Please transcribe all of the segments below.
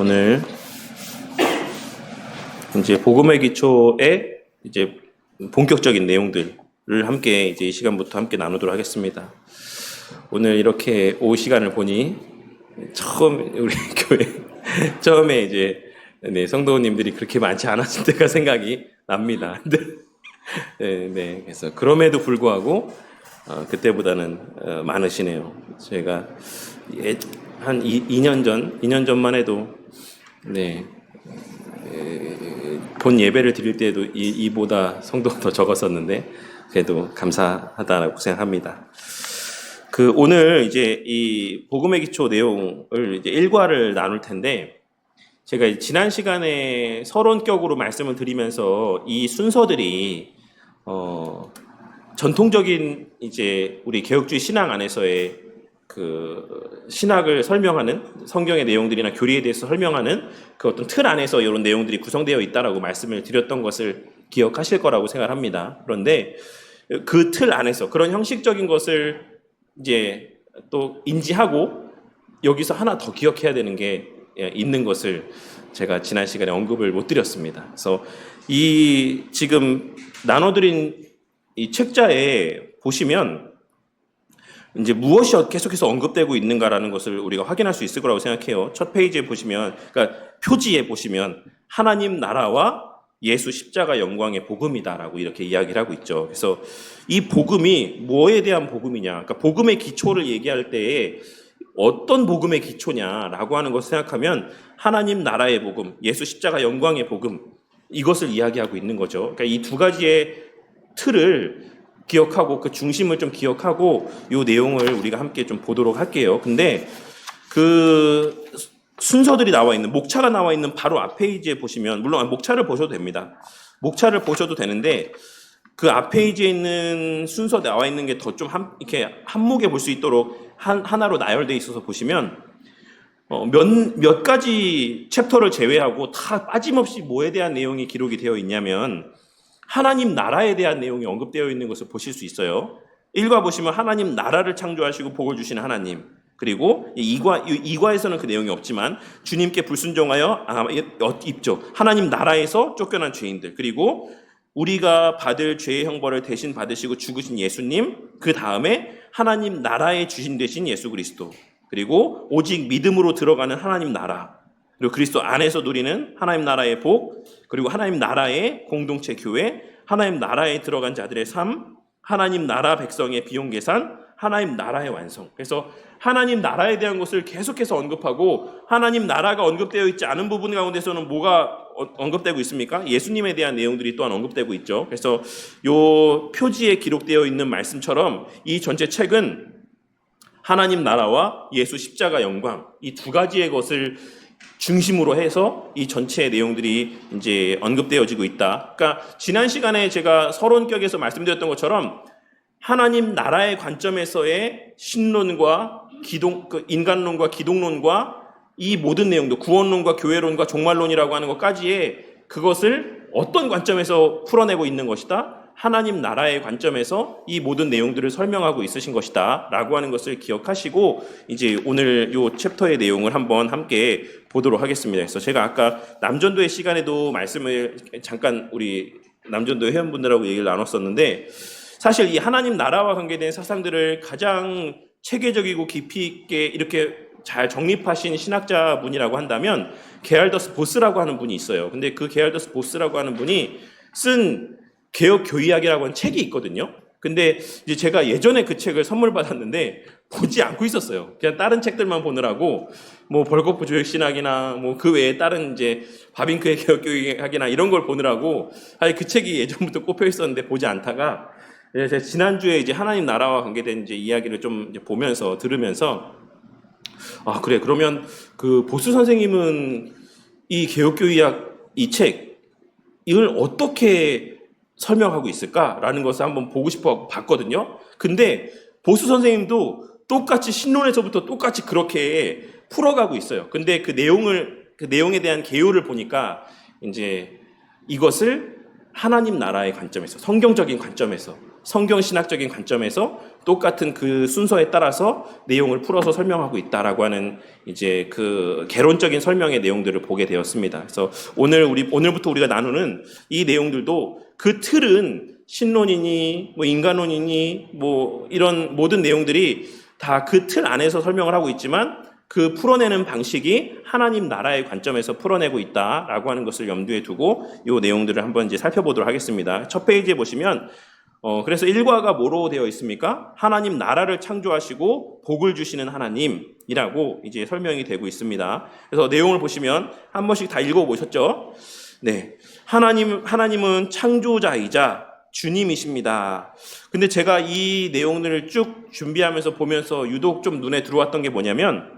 오늘 이제 복음의 기초의 이제 본격적인 내용들을 함께 이제 이 시간부터 함께 나누도록 하겠습니다. 오늘 이렇게 오후 시간을 보니 처음 우리 교회 처음에 이제 성도님들이 그렇게 많지 않았을 때가 생각이 납니다. 네, 그래서 그럼에도 불구하고 그때보다는 많으시네요. 제가 한 2년 전만 해도 본 예배를 드릴 때도 이보다 성도가 더 적었었는데 그래도 감사하다고 생각합니다. 오늘 이제 이 복음의 기초 내용을 이제 일과를 나눌 텐데 제가 지난 시간에 서론격으로 말씀을 드리면서 이 순서들이 전통적인 이제 우리 개혁주의 신앙 안에서의 그 신학을 설명하는 성경의 내용들이나 교리에 대해서 설명하는 그 어떤 틀 안에서 이런 내용들이 구성되어 있다라고 말씀을 드렸던 것을 기억하실 거라고 생각합니다. 그런데 그 틀 안에서 그런 형식적인 것을 이제 또 인지하고 여기서 하나 더 기억해야 되는 게 있는 것을 제가 지난 시간에 언급을 못 드렸습니다. 그래서 이 지금 나눠드린 이 책자에 보시면 이제 무엇이 계속해서 언급되고 있는가라는 것을 우리가 확인할 수 있을 거라고 생각해요. 첫 페이지에 보시면, 그러니까 표지에 보시면 하나님 나라와 예수 십자가 영광의 복음이다라고 이렇게 이야기를 하고 있죠. 그래서 이 복음이 뭐에 대한 복음이냐, 그러니까 복음의 기초를 얘기할 때에 어떤 복음의 기초냐라고 하는 것을 생각하면 하나님 나라의 복음, 예수 십자가 영광의 복음 이것을 이야기하고 있는 거죠. 그러니까 이 두 가지의 틀을 기억하고 그 중심을 좀 기억하고 이 내용을 우리가 함께 좀 보도록 할게요. 근데 그 순서들이 나와 있는 목차가 나와 있는 바로 앞 페이지에 보시면 물론 목차를 보셔도 됩니다. 목차를 보셔도 되는데 그 앞 페이지에 있는 순서 나와 있는 게 더 좀 이렇게 한목에 볼 수 있도록 하나로 나열되어 있어서 보시면 몇 가지 챕터를 제외하고 다 빠짐없이 뭐에 대한 내용이 기록이 되어 있냐면 하나님 나라에 대한 내용이 언급되어 있는 것을 보실 수 있어요. 1과 보시면 하나님 나라를 창조하시고 복을 주시는 하나님, 그리고 2과에서는 그 내용이 없지만 주님께 불순종하여 입죠. 하나님 나라에서 쫓겨난 죄인들, 그리고 우리가 받을 죄의 형벌을 대신 받으시고 죽으신 예수님, 그 다음에 하나님 나라의 주신 되신 예수 그리스도, 그리고 오직 믿음으로 들어가는 하나님 나라, 그리고 그리스도 안에서 누리는 하나님 나라의 복, 그리고 하나님 나라의 공동체 교회, 하나님 나라에 들어간 자들의 삶, 하나님 나라 백성의 비용 계산, 하나님 나라의 완성. 그래서 하나님 나라에 대한 것을 계속해서 언급하고 하나님 나라가 언급되어 있지 않은 부분 가운데서는 뭐가 언급되고 있습니까? 예수님에 대한 내용들이 또한 언급되고 있죠. 그래서 이 표지에 기록되어 있는 말씀처럼 이 전체 책은 하나님 나라와 예수 십자가 영광 이 두 가지의 것을 중심으로 해서 이 전체의 내용들이 이제 언급되어지고 있다. 그러니까 지난 시간에 제가 서론격에서 말씀드렸던 것처럼 하나님 나라의 관점에서의 신론과 인간론과 기독론과 이 모든 내용도 구원론과 교회론과 종말론이라고 하는 것까지의 그것을 어떤 관점에서 풀어내고 있는 것이다. 하나님 나라의 관점에서 이 모든 내용들을 설명하고 있으신 것이다 라고 하는 것을 기억하시고 이제 오늘 이 챕터의 내용을 한번 함께 보도록 하겠습니다. 그래서 제가 아까 남전도의 시간에도 말씀을 잠깐 우리 남전도 회원분들하고 얘기를 나눴었는데 사실 이 하나님 나라와 관계된 사상들을 가장 체계적이고 깊이 있게 이렇게 잘 정립하신 신학자분이라고 한다면 게알더스 보스라고 하는 분이 있어요. 근데 그 게알더스 보스라고 하는 분이 쓴 개혁 교의학이라고 하는 책이 있거든요. 근데 이제 제가 예전에 그 책을 선물 받았는데 보지 않고 있었어요. 그냥 다른 책들만 보느라고 뭐 벌거프 조획신학이나 뭐 그 외에 다른 이제 바빙크의 개혁 교의학이나 이런 걸 보느라고 그 책이 예전부터 꼽혀 있었는데 보지 않다가 제가 지난주에 이제 하나님 나라와 관계된 이제 이야기를 좀 이제 보면서 들으면서 그래 그러면 그 보스 선생님은 이 개혁 교의학 이 책 이걸 어떻게 설명하고 있을까라는 것을 한번 보고 싶어 봤거든요. 근데 보수 선생님도 똑같이 신론에서부터 똑같이 그렇게 풀어가고 있어요. 근데 그 내용에 대한 개요를 보니까 이제 이것을 하나님 나라의 관점에서 성경적인 관점에서 성경 신학적인 관점에서 똑같은 그 순서에 따라서 내용을 풀어서 설명하고 있다라고 하는 이제 그 개론적인 설명의 내용들을 보게 되었습니다. 그래서 오늘부터 우리가 나누는 이 내용들도 그 틀은 신론이니 뭐 인간론이니 뭐 이런 모든 내용들이 다 그 틀 안에서 설명을 하고 있지만 그 풀어내는 방식이 하나님 나라의 관점에서 풀어내고 있다라고 하는 것을 염두에 두고 이 내용들을 한번 이제 살펴보도록 하겠습니다. 첫 페이지에 보시면 그래서 1과가 뭐로 되어 있습니까? 하나님 나라를 창조하시고 복을 주시는 하나님이라고 이제 설명이 되고 있습니다. 그래서 내용을 보시면 한 번씩 다 읽어보셨죠? 네. 하나님은 창조자이자 주님이십니다. 근데 제가 이 내용들을 쭉 준비하면서 보면서 유독 좀 눈에 들어왔던 게 뭐냐면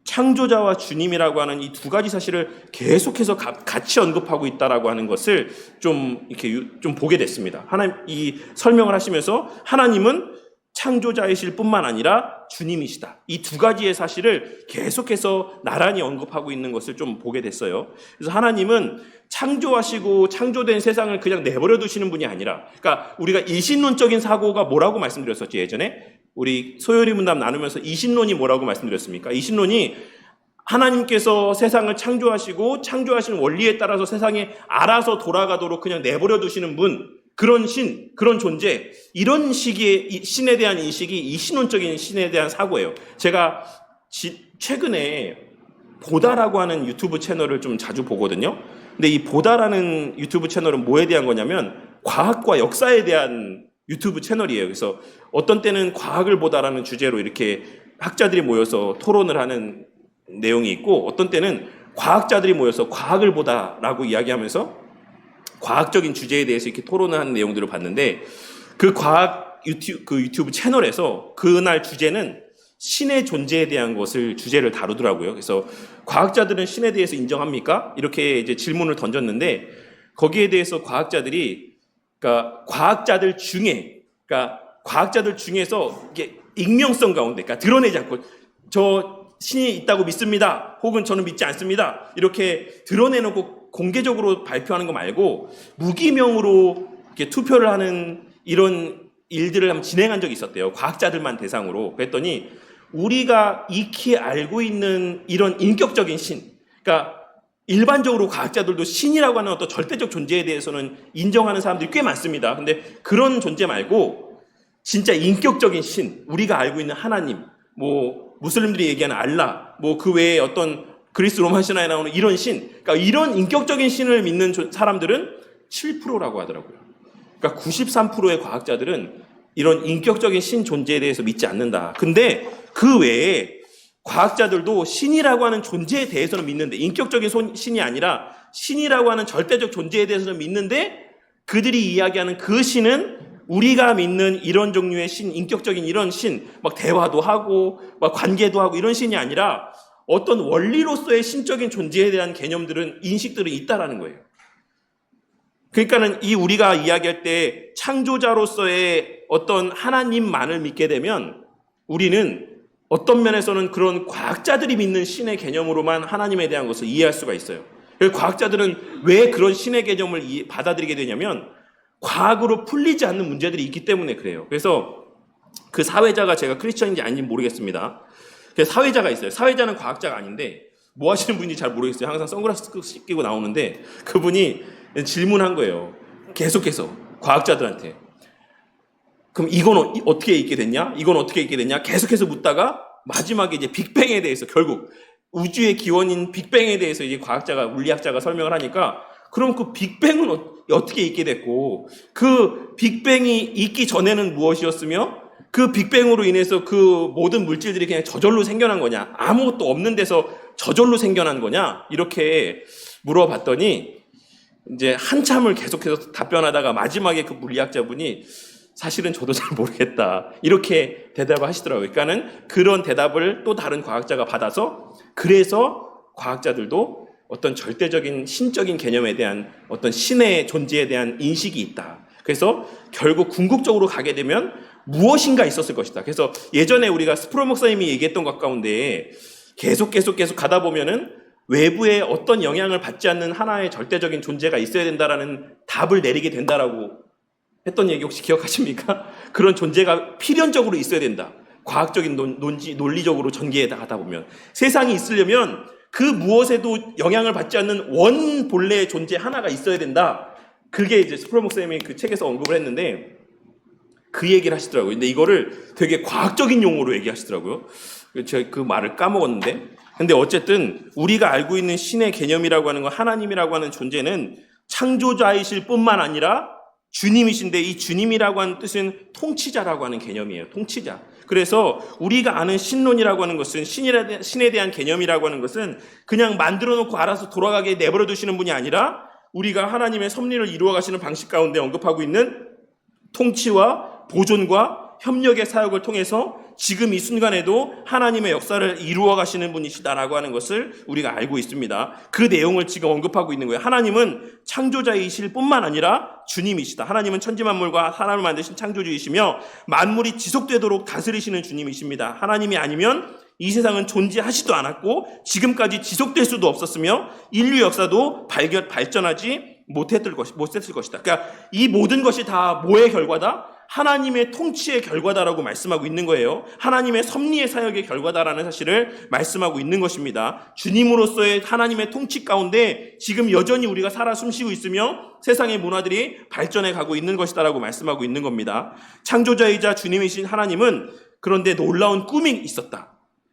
창조자와 주님이라고 하는 이 두 가지 사실을 계속해서 같이 언급하고 있다라고 하는 것을 좀 이렇게 좀 보게 됐습니다. 하나님 이 설명을 하시면서 하나님은 창조자이실 뿐만 아니라 주님이시다. 이 두 가지의 사실을 계속해서 나란히 언급하고 있는 것을 좀 보게 됐어요. 그래서 하나님은 창조하시고 창조된 세상을 그냥 내버려 두시는 분이 아니라, 그러니까 우리가 이신론적인 사고가 뭐라고 말씀드렸었지 예전에? 우리 소요리 문답 나누면서 이신론이 뭐라고 말씀드렸습니까? 이신론이 하나님께서 세상을 창조하시고 창조하시는 원리에 따라서 세상에 알아서 돌아가도록 그냥 내버려 두시는 분, 그런 신, 그런 존재, 이런 식의 신에 대한 인식이 이신론적인 신에 대한 사고예요. 제가 최근에 보다라고 하는 유튜브 채널을 좀 자주 보거든요. 근데 이 보다라는 유튜브 채널은 뭐에 대한 거냐면 과학과 역사에 대한 유튜브 채널이에요. 그래서 어떤 때는 과학을 보다라는 주제로 이렇게 학자들이 모여서 토론을 하는 내용이 있고, 어떤 때는 과학자들이 모여서 과학을 보다라고 이야기하면서 과학적인 주제에 대해서 이렇게 토론을 하는 내용들을 봤는데, 그 과학 유튜브 채널에서 그날 주제는 신의 존재에 대한 것을 주제를 다루더라고요. 그래서 과학자들은 신에 대해서 인정합니까? 이렇게 이제 질문을 던졌는데, 거기에 대해서 과학자들이, 그러니까 과학자들 중에서 이게 익명성 가운데, 그러니까 드러내지 않고 저 신이 있다고 믿습니다. 혹은 저는 믿지 않습니다. 이렇게 드러내놓고 공개적으로 발표하는 거 말고 무기명으로 이렇게 투표를 하는 이런 일들을 한번 진행한 적이 있었대요. 과학자들만 대상으로. 그랬더니 우리가 익히 알고 있는 이런 인격적인 신, 그러니까 일반적으로 과학자들도 신이라고 하는 어떤 절대적 존재에 대해서는 인정하는 사람들이 꽤 많습니다. 근데 그런 존재 말고 진짜 인격적인 신, 우리가 알고 있는 하나님, 뭐 무슬림들이 얘기하는 알라, 뭐 그 외에 어떤 그리스 로마 신화에 나오는 이런 신, 그러니까 이런 인격적인 신을 믿는 사람들은 7%라고 하더라고요. 그러니까 93%의 과학자들은 이런 인격적인 신 존재에 대해서 믿지 않는다. 근데 그 외에 과학자들도 신이라고 하는 존재에 대해서는 믿는데, 인격적인 신이 아니라 신이라고 하는 절대적 존재에 대해서는 믿는데, 그들이 이야기하는 그 신은 우리가 믿는 이런 종류의 신, 인격적인 이런 신, 막 대화도 하고 막 관계도 하고 이런 신이 아니라 어떤 원리로서의 신적인 존재에 대한 개념들은, 인식들은 있다라는 거예요. 그러니까는 이 우리가 이야기할 때 창조자로서의 어떤 하나님만을 믿게 되면 우리는 어떤 면에서는 그런 과학자들이 믿는 신의 개념으로만 하나님에 대한 것을 이해할 수가 있어요. 과학자들은 왜 그런 신의 개념을 받아들이게 되냐면 과학으로 풀리지 않는 문제들이 있기 때문에 그래요. 그래서 그 사회자가, 제가 크리스천인지 아닌지 모르겠습니다. 사회자가 있어요. 사회자는 과학자가 아닌데 뭐 하시는 분인지 잘 모르겠어요. 항상 선글라스 끼고 나오는데 그분이 질문한 거예요. 계속해서 과학자들한테. 그럼 이건 어떻게 있게 됐냐? 이건 어떻게 있게 됐냐? 계속해서 묻다가 마지막에 이제 빅뱅에 대해서, 결국 우주의 기원인 빅뱅에 대해서 이제 과학자가, 물리학자가 설명을 하니까, 그럼 그 빅뱅은 어떻게 있게 됐고, 그 빅뱅이 있기 전에는 무엇이었으며, 그 빅뱅으로 인해서 그 모든 물질들이 그냥 저절로 생겨난 거냐? 아무것도 없는 데서 저절로 생겨난 거냐? 이렇게 물어봤더니 이제 한참을 계속해서 답변하다가 마지막에 그 물리학자분이 사실은 저도 잘 모르겠다, 이렇게 대답을 하시더라고요. 그러니까는 그런 대답을 또 다른 과학자가 받아서, 그래서 과학자들도 어떤 절대적인 신적인 개념에 대한 어떤 신의 존재에 대한 인식이 있다. 그래서 결국 궁극적으로 가게 되면 무엇인가 있었을 것이다. 그래서 예전에 우리가 스프로 목사님이 얘기했던 것 가운데 계속 가다 보면은 외부의 어떤 영향을 받지 않는 하나의 절대적인 존재가 있어야 된다라는 답을 내리게 된다라고 했던 얘기 혹시 기억하십니까? 그런 존재가 필연적으로 있어야 된다. 과학적인 논리적으로 전개하다 보면 세상이 있으려면 그 무엇에도 영향을 받지 않는 원 본래의 존재 하나가 있어야 된다. 그게 이제 스프롤 목사님이 그 책에서 언급을 했는데 그 얘기를 하시더라고요. 근데 이거를 되게 과학적인 용어로 얘기하시더라고요. 제가 그 말을 까먹었는데, 근데 어쨌든 우리가 알고 있는 신의 개념이라고 하는 건, 하나님이라고 하는 존재는 창조자이실 뿐만 아니라 주님이신데, 이 주님이라고 하는 뜻은 통치자라고 하는 개념이에요. 통치자. 그래서 우리가 아는 신론이라고 하는 것은, 신에 대한 개념이라고 하는 것은 그냥 만들어 놓고 알아서 돌아가게 내버려 두시는 분이 아니라 우리가 하나님의 섭리를 이루어 가시는 방식 가운데 언급하고 있는 통치와 보존과 협력의 사역을 통해서 지금 이 순간에도 하나님의 역사를 이루어 가시는 분이시다라고 하는 것을 우리가 알고 있습니다. 그 내용을 지금 언급하고 있는 거예요. 하나님은 창조자이실 뿐만 아니라 주님이시다. 하나님은 천지만물과 사람을 만드신 창조주이시며 만물이 지속되도록 다스리시는 주님이십니다. 하나님이 아니면 이 세상은 존재하지도 않았고 지금까지 지속될 수도 없었으며 인류 역사도 발전하지 못했을 것이다. 그러니까 이 모든 것이 다 뭐의 결과다? 하나님의 통치의 결과다라고 말씀하고 있는 거예요. 하나님의 섭리의 사역의 결과다라는 사실을 말씀하고 있는 것입니다. 주님으로서의 하나님의 통치 가운데 지금 여전히 우리가 살아 숨쉬고 있으며 세상의 문화들이 발전해 가고 있는 것이다라고 말씀하고 있는 겁니다. 창조자이자 주님이신 하나님은 그런데 놀라운 꿈이 있었다.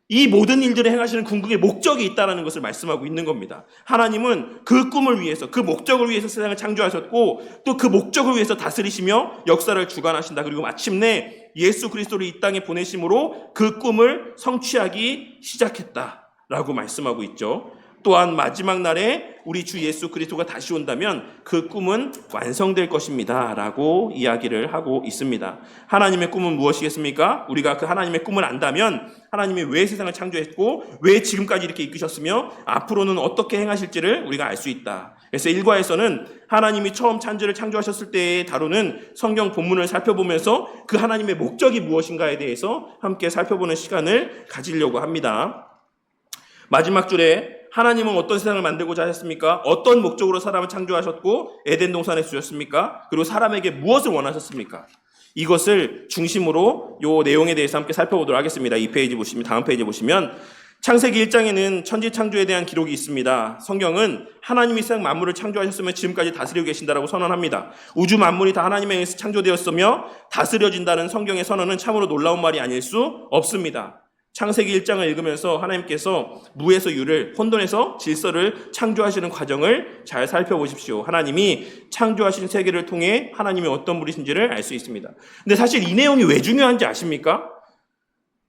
이 모든 일들을 행하시는 궁극의 목적이 있다는 것을 말씀하고 있는 겁니다. 하나님은 그 꿈을 위해서, 그 목적을 위해서 세상을 창조하셨고 또 그 목적을 위해서 다스리시며 역사를 주관하신다. 그리고 마침내 예수 그리스도를 이 땅에 보내심으로 그 꿈을 성취하기 시작했다라고 말씀하고 있죠. 또한 마지막 날에 우리 주 예수 그리스도가 다시 온다면 그 꿈은 완성될 것입니다 라고 이야기를 하고 있습니다. 하나님의 꿈은 무엇이겠습니까? 우리가 그 하나님의 꿈을 안다면 하나님이 왜 세상을 창조했고 왜 지금까지 이렇게 이끄셨으며 앞으로는 어떻게 행하실지를 우리가 알 수 있다. 그래서 1과에서는 하나님이 처음 창조를 창조하셨을 때에 다루는 성경 본문을 살펴보면서 그 하나님의 목적이 무엇인가에 대해서 함께 살펴보는 시간을 가지려고 합니다. 마지막 줄에 하나님은 어떤 세상을 만들고자 하셨습니까? 어떤 목적으로 사람을 창조하셨고 에덴 동산에 주셨습니까? 그리고 사람에게 무엇을 원하셨습니까? 이것을 중심으로 이 내용에 대해서 함께 살펴보도록 하겠습니다. 이 페이지 보시면, 다음 페이지 보시면 창세기 1장에는 천지 창조에 대한 기록이 있습니다. 성경은 하나님이 세상 만물을 창조하셨으며 지금까지 다스리고 계신다라고 선언합니다. 우주 만물이 다 하나님에 의해서 창조되었으며 다스려진다는 성경의 선언은 참으로 놀라운 말이 아닐 수 없습니다. 창세기 1장을 읽으면서 하나님께서 무에서 유를, 혼돈에서 질서를 창조하시는 과정을 잘 살펴보십시오. 하나님이 창조하신 세계를 통해 하나님이 어떤 분이신지를 알 수 있습니다. 근데 사실 이 내용이 왜 중요한지 아십니까?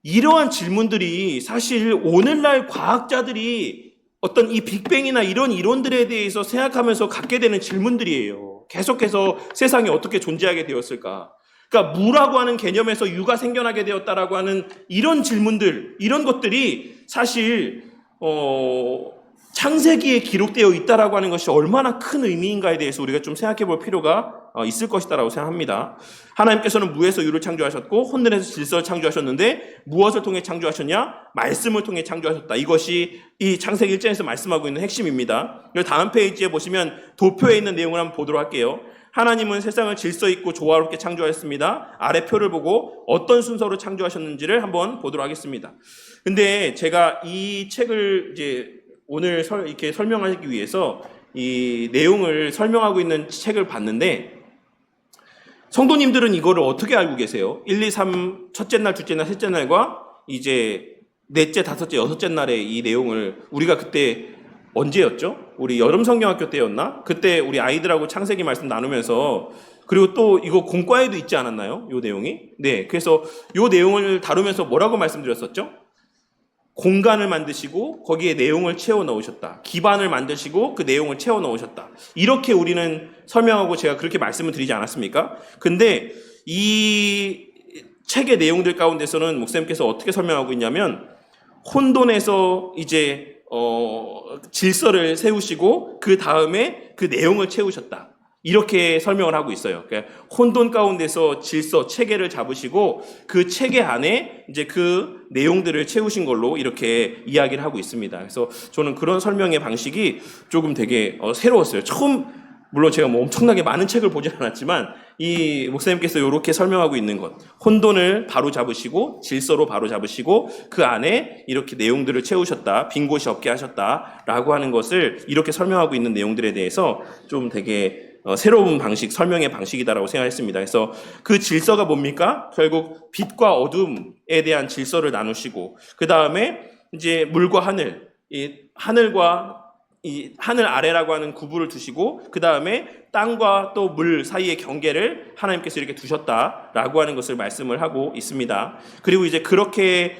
이러한 질문들이 사실 오늘날 과학자들이 어떤 이 빅뱅이나 이런 이론들에 대해서 생각하면서 갖게 되는 질문들이에요. 계속해서 세상이 어떻게 존재하게 되었을까? 그러니까 무라고 하는 개념에서 유가 생겨나게 되었다라고 하는 이런 질문들, 이런 것들이 사실 창세기에 기록되어 있다라고 하는 것이 얼마나 큰 의미인가에 대해서 우리가 좀 생각해 볼 필요가 있을 것이다라고 생각합니다. 하나님께서는 무에서 유를 창조하셨고 혼돈에서 질서를 창조하셨는데 무엇을 통해 창조하셨냐? 말씀을 통해 창조하셨다. 이것이 이 창세기 1장에서 말씀하고 있는 핵심입니다. 다음 페이지에 보시면 도표에 있는 내용을 한번 보도록 할게요. 하나님은 세상을 질서 있고 조화롭게 창조하셨습니다. 아래 표를 보고 어떤 순서로 창조하셨는지를 한번 보도록 하겠습니다. 근데 제가 이 책을 이제 오늘 이렇게 설명하기 위해서 이 내용을 설명하고 있는 책을 봤는데 성도님들은 이거를 어떻게 알고 계세요? 1, 2, 3 첫째 날, 둘째 날, 셋째 날과 이제 넷째, 다섯째, 여섯째 날에 이 내용을 우리가 그때 언제였죠? 우리 여름 성경학교 때였나? 그때 우리 아이들하고 창세기 말씀 나누면서 그리고 또 이거 공과에도 있지 않았나요? 요 내용이? 네. 그래서 요 내용을 다루면서 뭐라고 말씀드렸었죠? 공간을 만드시고 거기에 내용을 채워 넣으셨다. 기반을 만드시고 그 내용을 채워 넣으셨다. 이렇게 우리는 설명하고 제가 그렇게 말씀을 드리지 않았습니까? 근데 이 책의 내용들 가운데서는 목사님께서 어떻게 설명하고 있냐면 혼돈에서 이제 질서를 세우시고 그 다음에 그 내용을 채우셨다. 이렇게 설명을 하고 있어요. 그러니까 혼돈 가운데서 질서, 체계를 잡으시고 그 체계 안에 이제 그 내용들을 채우신 걸로 이렇게 이야기를 하고 있습니다. 그래서 저는 그런 설명의 방식이 조금 되게 새로웠어요. 처음, 물론 제가 뭐 엄청나게 많은 책을 보진 않았지만 이 목사님께서 이렇게 설명하고 있는 것, 혼돈을 바로 잡으시고 질서로 바로 잡으시고 그 안에 이렇게 내용들을 채우셨다, 빈 곳이 없게 하셨다라고 하는 것을 이렇게 설명하고 있는 내용들에 대해서 좀 되게 새로운 방식, 설명의 방식이다라고 생각했습니다. 그래서 그 질서가 뭡니까? 결국 빛과 어둠에 대한 질서를 나누시고, 그 다음에 이제 물과 하늘, 이 하늘과 이 하늘 아래라고 하는 구분을 두시고, 그 다음에 땅과 또 물 사이의 경계를 하나님께서 이렇게 두셨다라고 하는 것을 말씀을 하고 있습니다. 그리고 이제 그렇게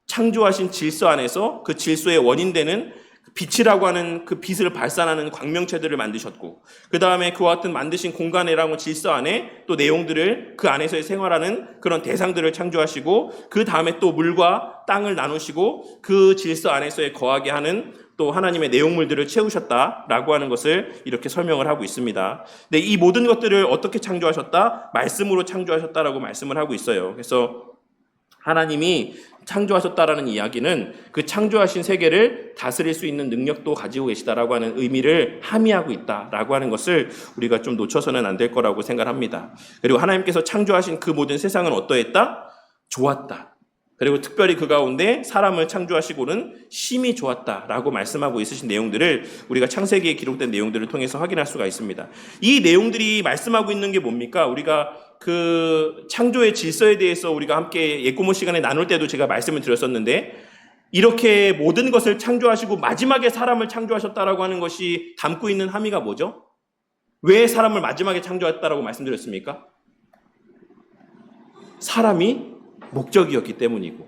창조하신 질서 안에서 그 질서의 원인되는 빛이라고 하는 그 빛을 발산하는 광명체들을 만드셨고, 그 다음에 그와 같은 만드신 공간이라고 질서 안에 또 내용들을 그 안에서의 생활하는 그런 대상들을 창조하시고, 그 다음에 또 물과 땅을 나누시고 그 질서 안에서의 거하게 하는 또 하나님의 내용물들을 채우셨다라고 하는 것을 이렇게 설명을 하고 있습니다. 근데 이 모든 것들을 어떻게 창조하셨다? 말씀으로 창조하셨다라고 말씀을 하고 있어요. 그래서 하나님이 창조하셨다라는 이야기는 그 창조하신 세계를 다스릴 수 있는 능력도 가지고 계시다라고 하는 의미를 함의하고 있다라고 하는 것을 우리가 좀 놓쳐서는 안 될 거라고 생각합니다. 그리고 하나님께서 창조하신 그 모든 세상은 어떠했다? 좋았다. 그리고 특별히 그 가운데 사람을 창조하시고는 심히 좋았다라고 말씀하고 있으신 내용들을 우리가 창세기에 기록된 내용들을 통해서 확인할 수가 있습니다. 이 내용들이 말씀하고 있는 게 뭡니까? 우리가 그 창조의 질서에 대해서 우리가 함께 예고모 시간에 나눌 때도 제가 말씀을 드렸었는데, 이렇게 모든 것을 창조하시고 마지막에 사람을 창조하셨다라고 하는 것이 담고 있는 함의가 뭐죠? 왜 사람을 마지막에 창조했다라고 말씀드렸습니까? 사람이 목적이었기 때문이고,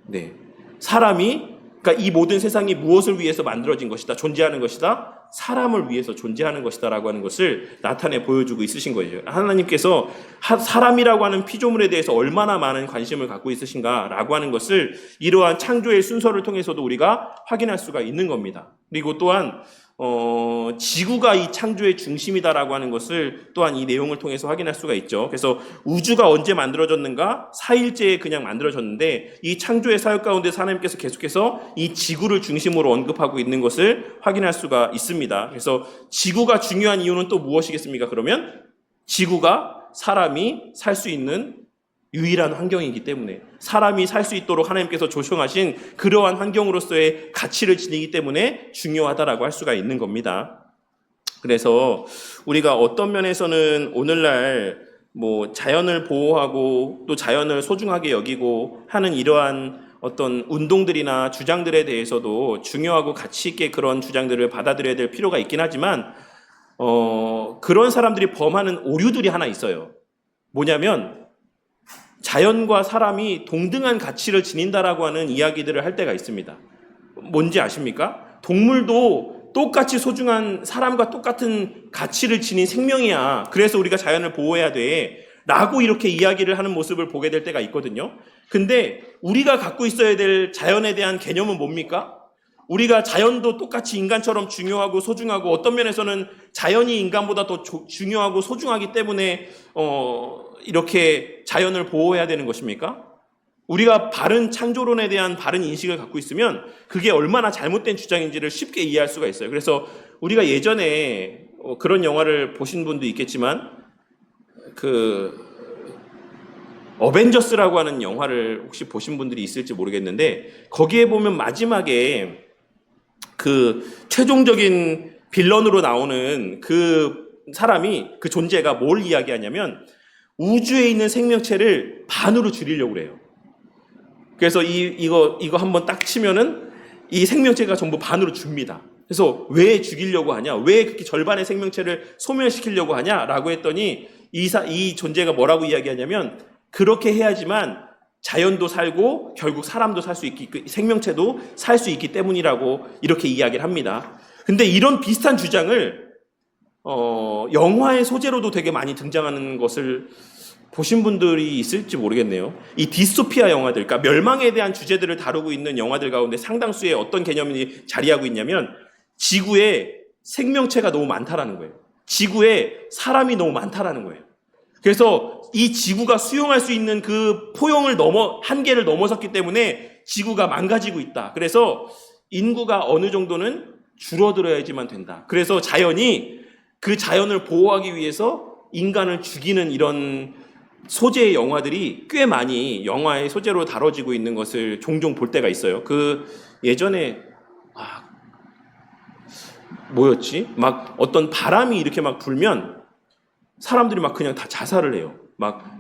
네, 사람이, 그러니까 이 모든 세상이 무엇을 위해서 만들어진 것이다, 존재하는 것이다? 사람을 위해서 존재하는 것이다라고 하는 것을 나타내 보여주고 있으신 거죠. 하나님께서 사람이라고 하는 피조물에 대해서 얼마나 많은 관심을 갖고 있으신가라고 하는 것을 이러한 창조의 순서를 통해서도 우리가 확인할 수가 있는 겁니다. 그리고 또한 지구가 이 창조의 중심이다라고 하는 것을 또한 이 내용을 통해서 확인할 수가 있죠. 그래서 우주가 언제 만들어졌는가? 4일째에 그냥 만들어졌는데, 이 창조의 사역 가운데 하나님께서 계속해서 이 지구를 중심으로 언급하고 있는 것을 확인할 수가 있습니다. 그래서 지구가 중요한 이유는 또 무엇이겠습니까? 그러면 지구가 사람이 살 수 있는 유일한 환경이기 때문에, 사람이 살 수 있도록 하나님께서 조성하신 그러한 환경으로서의 가치를 지니기 때문에 중요하다라고 할 수가 있는 겁니다. 그래서 우리가 어떤 면에서는 오늘날 뭐 자연을 보호하고 또 자연을 소중하게 여기고 하는 이러한 어떤 운동들이나 주장들에 대해서도 중요하고 가치 있게 그런 주장들을 받아들여야 될 필요가 있긴 하지만, 그런 사람들이 범하는 오류들이 하나 있어요. 뭐냐면, 자연과 사람이 동등한 가치를 지닌다라고 하는 이야기들을 할 때가 있습니다. 뭔지 아십니까? 동물도 똑같이 소중한, 사람과 똑같은 가치를 지닌 생명이야. 그래서 우리가 자연을 보호해야 돼. 라고 이렇게 이야기를 하는 모습을 보게 될 때가 있거든요. 근데 우리가 갖고 있어야 될 자연에 대한 개념은 뭡니까? 우리가 자연도 똑같이 인간처럼 중요하고 소중하고, 어떤 면에서는 자연이 인간보다 더 중요하고 소중하기 때문에 이렇게 자연을 보호해야 되는 것입니까? 우리가 바른 창조론에 대한 바른 인식을 갖고 있으면 그게 얼마나 잘못된 주장인지를 쉽게 이해할 수가 있어요. 그래서 우리가 예전에 그런 영화를 보신 분도 있겠지만, 그 어벤져스라고 하는 영화를 혹시 보신 분들이 있을지 모르겠는데, 거기에 보면 마지막에 그 최종적인 빌런으로 나오는 그 사람이, 그 존재가 뭘 이야기하냐면 우주에 있는 생명체를 반으로 줄이려고 그래요. 그래서 이거 한번 딱 치면은 이 생명체가 전부 반으로 줍니다. 그래서 왜 죽이려고 하냐? 왜 그렇게 절반의 생명체를 소멸시키려고 하냐라고 했더니 이 존재가 뭐라고 이야기하냐면, 그렇게 해야지만 자연도 살고 결국 사람도 살 수 있기, 생명체도 살 수 있기 때문이라고 이렇게 이야기를 합니다. 근데 이런 비슷한 주장을 영화의 소재로도 되게 많이 등장하는 것을 보신 분들이 있을지 모르겠네요. 이 디스토피아 영화들, 그러니까 멸망에 대한 주제들을 다루고 있는 영화들 가운데 상당수의 어떤 개념이 자리하고 있냐면, 지구에 생명체가 너무 많다라는 거예요. 지구에 사람이 너무 많다라는 거예요. 그래서 이 지구가 수용할 수 있는 그 포용을 한계를 넘어섰기 때문에 지구가 망가지고 있다. 그래서 인구가 어느 정도는 줄어들어야지만 된다. 그래서 자연이 그 자연을 보호하기 위해서 인간을 죽이는 이런 소재의 영화들이 꽤 많이 영화의 소재로 다뤄지고 있는 것을 종종 볼 때가 있어요. 그 예전에 뭐였지? 막 어떤 바람이 이렇게 막 불면 사람들이 막 그냥 다 자살을 해요. 막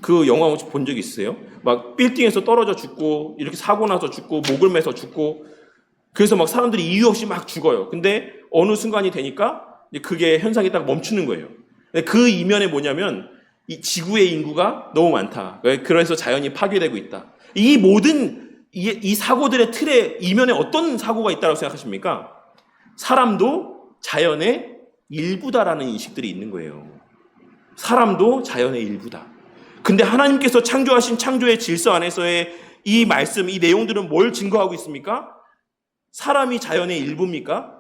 그 영화 혹시 본 적 있으세요? 막 빌딩에서 떨어져 죽고 이렇게 사고 나서 죽고 목을 매서 죽고 그래서 막 사람들이 이유 없이 막 죽어요. 근데 어느 순간이 되니까 그게 현상이 딱 멈추는 거예요. 그 이면에 뭐냐면 이 지구의 인구가 너무 많다. 그래서 자연이 파괴되고 있다. 이 모든 이 사고들의 틀에 이면에 어떤 사고가 있다고 생각하십니까? 사람도 자연의 일부다라는 인식들이 있는 거예요. 사람도 자연의 일부다. 근데 하나님께서 창조하신 창조의 질서 안에서의 이 말씀, 이 내용들은 뭘 증거하고 있습니까? 사람이 자연의 일부입니까?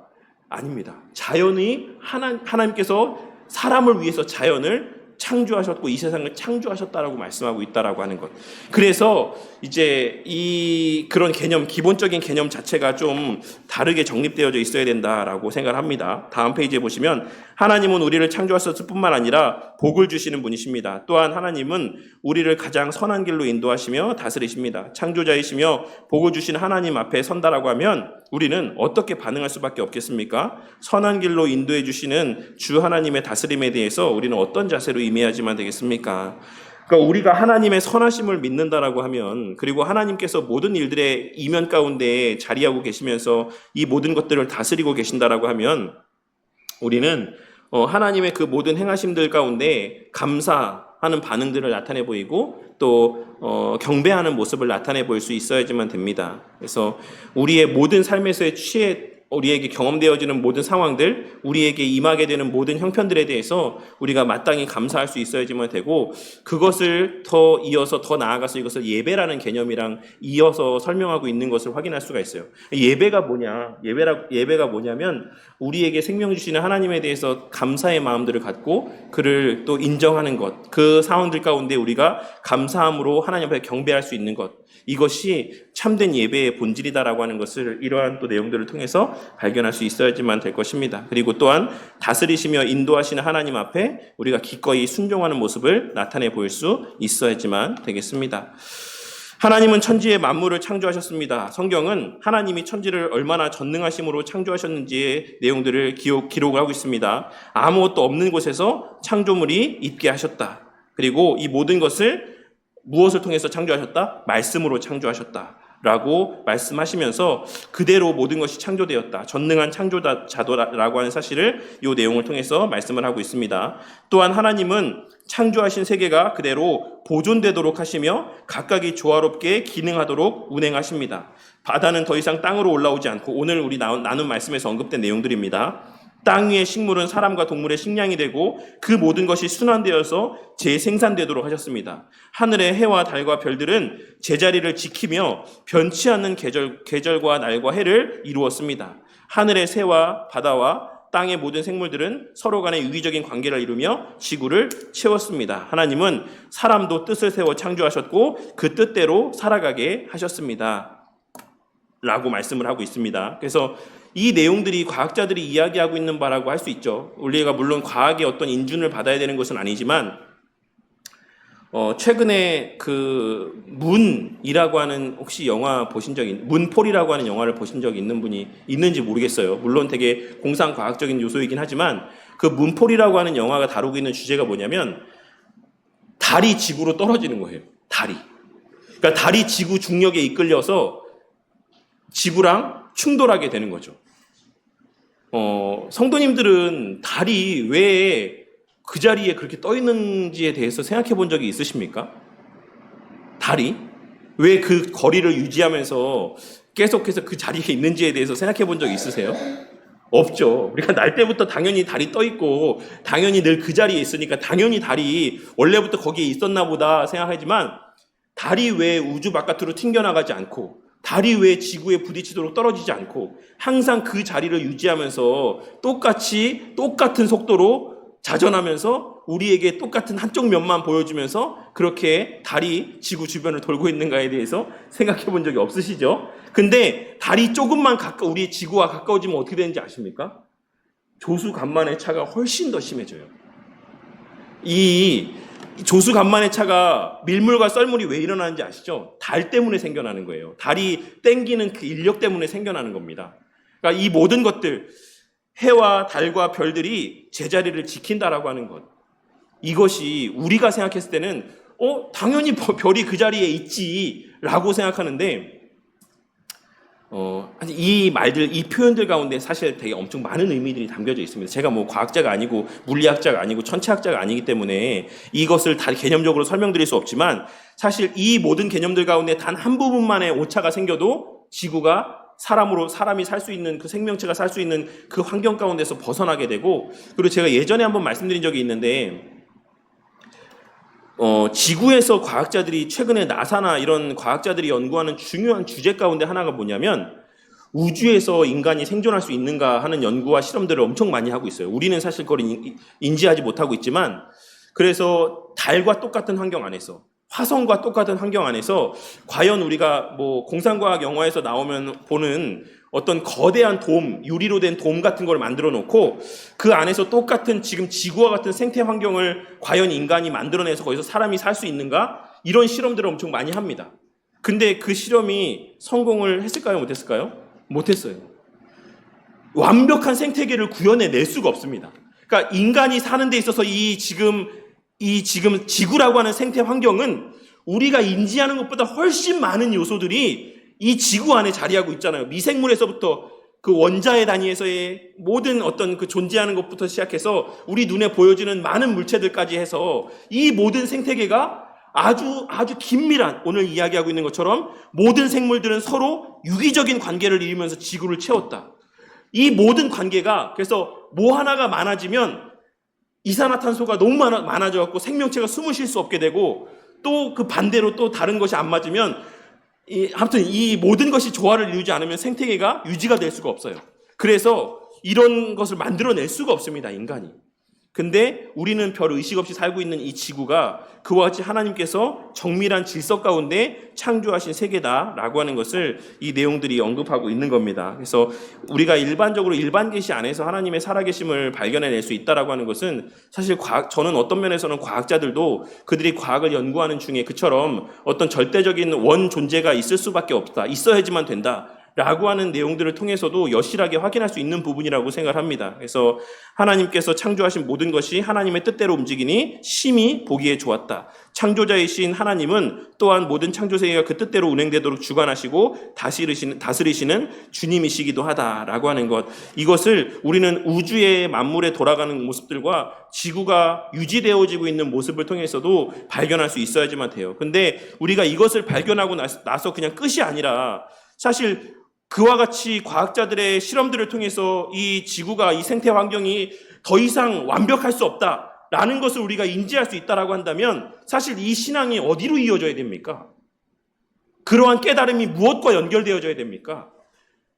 아닙니다. 자연이 하나님께서 사람을 위해서 자연을 창조하셨고 이 세상을 창조하셨다라고 말씀하고 있다라고 하는 것. 그래서 이제 그런 개념, 기본적인 개념 자체가 좀 다르게 정립되어져 있어야 된다라고 생각을 합니다. 다음 페이지에 보시면 하나님은 우리를 창조하셨을 뿐만 아니라 복을 주시는 분이십니다. 또한 하나님은 우리를 가장 선한 길로 인도하시며 다스리십니다. 창조자이시며 복을 주시는 하나님 앞에 선다라고 하면 우리는 어떻게 반응할 수밖에 없겠습니까? 선한 길로 인도해 주시는 주 하나님의 다스림에 대해서 우리는 어떤 자세로 임해야지만 되겠습니까? 그러니까 우리가 하나님의 선하심을 믿는다라고 하면, 그리고 하나님께서 모든 일들의 이면 가운데 자리하고 계시면서 이 모든 것들을 다스리고 계신다라고 하면 우리는 하나님의 그 모든 행하심들 가운데 감사하는 반응들을 나타내 보이고 또 경배하는 모습을 나타내 보일 수 있어야지만 됩니다. 그래서 우리의 모든 삶에서의 우리에게 경험되어지는 모든 상황들, 우리에게 임하게 되는 모든 형편들에 대해서 우리가 마땅히 감사할 수 있어야지만 되고, 그것을 더 이어서 더 나아가서 이것을 예배라는 개념이랑 이어서 설명하고 있는 것을 확인할 수가 있어요. 예배가 뭐냐? 예배가 뭐냐면 우리에게 생명 주시는 하나님에 대해서 감사의 마음들을 갖고 그를 또 인정하는 것, 그 상황들 가운데 우리가 감사함으로 하나님 앞에 경배할 수 있는 것, 이것이 참된 예배의 본질이다라고 하는 것을 이러한 또 내용들을 통해서 발견할 수 있어야지만 될 것입니다. 그리고 또한 다스리시며 인도하시는 하나님 앞에 우리가 기꺼이 순종하는 모습을 나타내 보일 수 있어야지만 되겠습니다. 하나님은 천지의 만물을 창조하셨습니다. 성경은 하나님이 천지를 얼마나 전능하심으로 창조하셨는지의 내용들을 기록을 하고 있습니다. 아무것도 없는 곳에서 창조물이 있게 하셨다. 그리고 이 모든 것을 무엇을 통해서 창조하셨다? 말씀으로 창조하셨다라고 말씀하시면서 그대로 모든 것이 창조되었다. 전능한 창조자도라고 하는 사실을 이 내용을 통해서 말씀을 하고 있습니다. 또한 하나님은 창조하신 세계가 그대로 보존되도록 하시며 각각이 조화롭게 기능하도록 운행하십니다. 바다는 더 이상 땅으로 올라오지 않고, 오늘 우리 나눈 말씀에서 언급된 내용들입니다. 땅 위의 식물은 사람과 동물의 식량이 되고 그 모든 것이 순환되어서 재생산되도록 하셨습니다. 하늘의 해와 달과 별들은 제자리를 지키며 변치 않는 계절과 날과 해를 이루었습니다. 하늘의 새와 바다와 땅의 모든 생물들은 서로 간에 유기적인 관계를 이루며 지구를 채웠습니다. 하나님은 사람도 뜻을 세워 창조하셨고 그 뜻대로 살아가게 하셨습니다. 라고 말씀을 하고 있습니다. 그래서 이 내용들이 과학자들이 이야기하고 있는 바라고 할 수 있죠. 우리가 물론 과학의 어떤 인준을 받아야 되는 것은 아니지만 최근에 그 문이라고 하는, 혹시 영화 보신 적 문폴이라고 하는 영화를 보신 적 있는 분이 있는지 모르겠어요. 물론 되게 공상과학적인 요소이긴 하지만 그 문폴이라고 하는 영화가 다루고 있는 주제가 뭐냐면 달이 지구로 떨어지는 거예요. 달이. 그러니까 달이 지구 중력에 이끌려서 지구랑 충돌하게 되는 거죠. 성도님들은 달이 왜 그 자리에 그렇게 떠 있는지에 대해서 생각해 본 적이 있으십니까? 달이 왜 그 거리를 유지하면서 계속해서 그 자리에 있는지에 대해서 생각해 본 적이 있으세요? 없죠. 우리가 날 때부터 당연히 달이 떠 있고 당연히 늘 그 자리에 있으니까 당연히 달이 원래부터 거기에 있었나 보다 생각하지만, 달이 왜 우주 바깥으로 튕겨나가지 않고 달이 왜 지구에 부딪히도록 떨어지지 않고 항상 그 자리를 유지하면서 똑같은 속도로 자전하면서 우리에게 똑같은 한쪽 면만 보여주면서 그렇게 달이 지구 주변을 돌고 있는가에 대해서 생각해 본 적이 없으시죠? 근데 달이 조금만 우리 지구와 가까워지면 어떻게 되는지 아십니까? 조수간만의 차가 훨씬 더 심해져요. 이 조수간만의 차가 밀물과 썰물이 왜 일어나는지 아시죠? 달 때문에 생겨나는 거예요. 달이 땡기는 그 인력 때문에 생겨나는 겁니다. 그러니까 이 모든 것들, 해와 달과 별들이 제자리를 지킨다라고 하는 것, 이것이 우리가 생각했을 때는 당연히 별이 그 자리에 있지라고 생각하는데 이 말들, 이 표현들 가운데 사실 되게 엄청 많은 의미들이 담겨져 있습니다. 제가 뭐 과학자가 아니고 물리학자가 아니고 천체학자가 아니기 때문에 이것을 다 개념적으로 설명드릴 수 없지만 사실 이 모든 개념들 가운데 단 한 부분만의 오차가 생겨도 지구가 사람이 살 수 있는 그 생명체가 살 수 있는 그 환경 가운데서 벗어나게 되고, 그리고 제가 예전에 한번 말씀드린 적이 있는데 지구에서 과학자들이 최근에 나사나 이런 과학자들이 연구하는 중요한 주제 가운데 하나가 뭐냐면 우주에서 인간이 생존할 수 있는가 하는 연구와 실험들을 엄청 많이 하고 있어요. 우리는 사실 그걸 인지하지 못하고 있지만, 그래서 달과 똑같은 환경 안에서, 화성과 똑같은 환경 안에서 과연 우리가 뭐 공상과학 영화에서 나오면 보는 어떤 거대한 돔, 유리로 된 돔 같은 걸 만들어 놓고 그 안에서 똑같은 지금 지구와 같은 생태 환경을 과연 인간이 만들어내서 거기서 사람이 살 수 있는가? 이런 실험들을 엄청 많이 합니다. 근데 그 실험이 성공을 했을까요? 못했을까요? 못했어요. 완벽한 생태계를 구현해낼 수가 없습니다. 그러니까 인간이 사는 데 있어서 이 지금 지구라고 하는 생태 환경은 우리가 인지하는 것보다 훨씬 많은 요소들이 이 지구 안에 자리하고 있잖아요. 미생물에서부터 그 원자의 단위에서의 모든 어떤 그 존재하는 것부터 시작해서 우리 눈에 보여지는 많은 물체들까지 해서 이 모든 생태계가 아주 긴밀한, 오늘 이야기하고 있는 것처럼 모든 생물들은 서로 유기적인 관계를 이루면서 지구를 채웠다. 이 모든 관계가, 그래서 뭐 하나가 많아지면 이산화탄소가 너무 많아져 갖고 생명체가 숨을 쉴 수 없게 되고, 또 그 반대로 또 다른 것이 안 맞으면 아무튼 이 모든 것이 조화를 이루지 않으면 생태계가 유지가 될 수가 없어요. 그래서 이런 것을 만들어낼 수가 없습니다, 인간이. 근데 우리는 별 의식 없이 살고 있는 이 지구가 그와 같이 하나님께서 정밀한 질서 가운데 창조하신 세계다라고 하는 것을 이 내용들이 언급하고 있는 겁니다. 그래서 우리가 일반적으로 일반 계시 안에서 하나님의 살아계심을 발견해낼 수 있다라고 하는 것은 사실 저는 어떤 면에서는 과학자들도 그들이 과학을 연구하는 중에 그처럼 어떤 절대적인 원 존재가 있을 수밖에 없다, 있어야지만 된다 라고 하는 내용들을 통해서도 여실하게 확인할 수 있는 부분이라고 생각합니다. 그래서 하나님께서 창조하신 모든 것이 하나님의 뜻대로 움직이니 심히 보기에 좋았다. 창조자이신 하나님은 또한 모든 창조세계가 그 뜻대로 운행되도록 주관하시고 다스리시는 주님이시기도 하다라고 하는 것. 이것을 우리는 우주의 만물에 돌아가는 모습들과 지구가 유지되어지고 있는 모습을 통해서도 발견할 수 있어야지만 돼요. 근데 우리가 이것을 발견하고 나서 그냥 끝이 아니라 사실 그와 같이 과학자들의 실험들을 통해서 이 지구가, 이 생태 환경이 더 이상 완벽할 수 없다라는 것을 우리가 인지할 수 있다라고 한다면 사실 이 신앙이 어디로 이어져야 됩니까? 그러한 깨달음이 무엇과 연결되어져야 됩니까?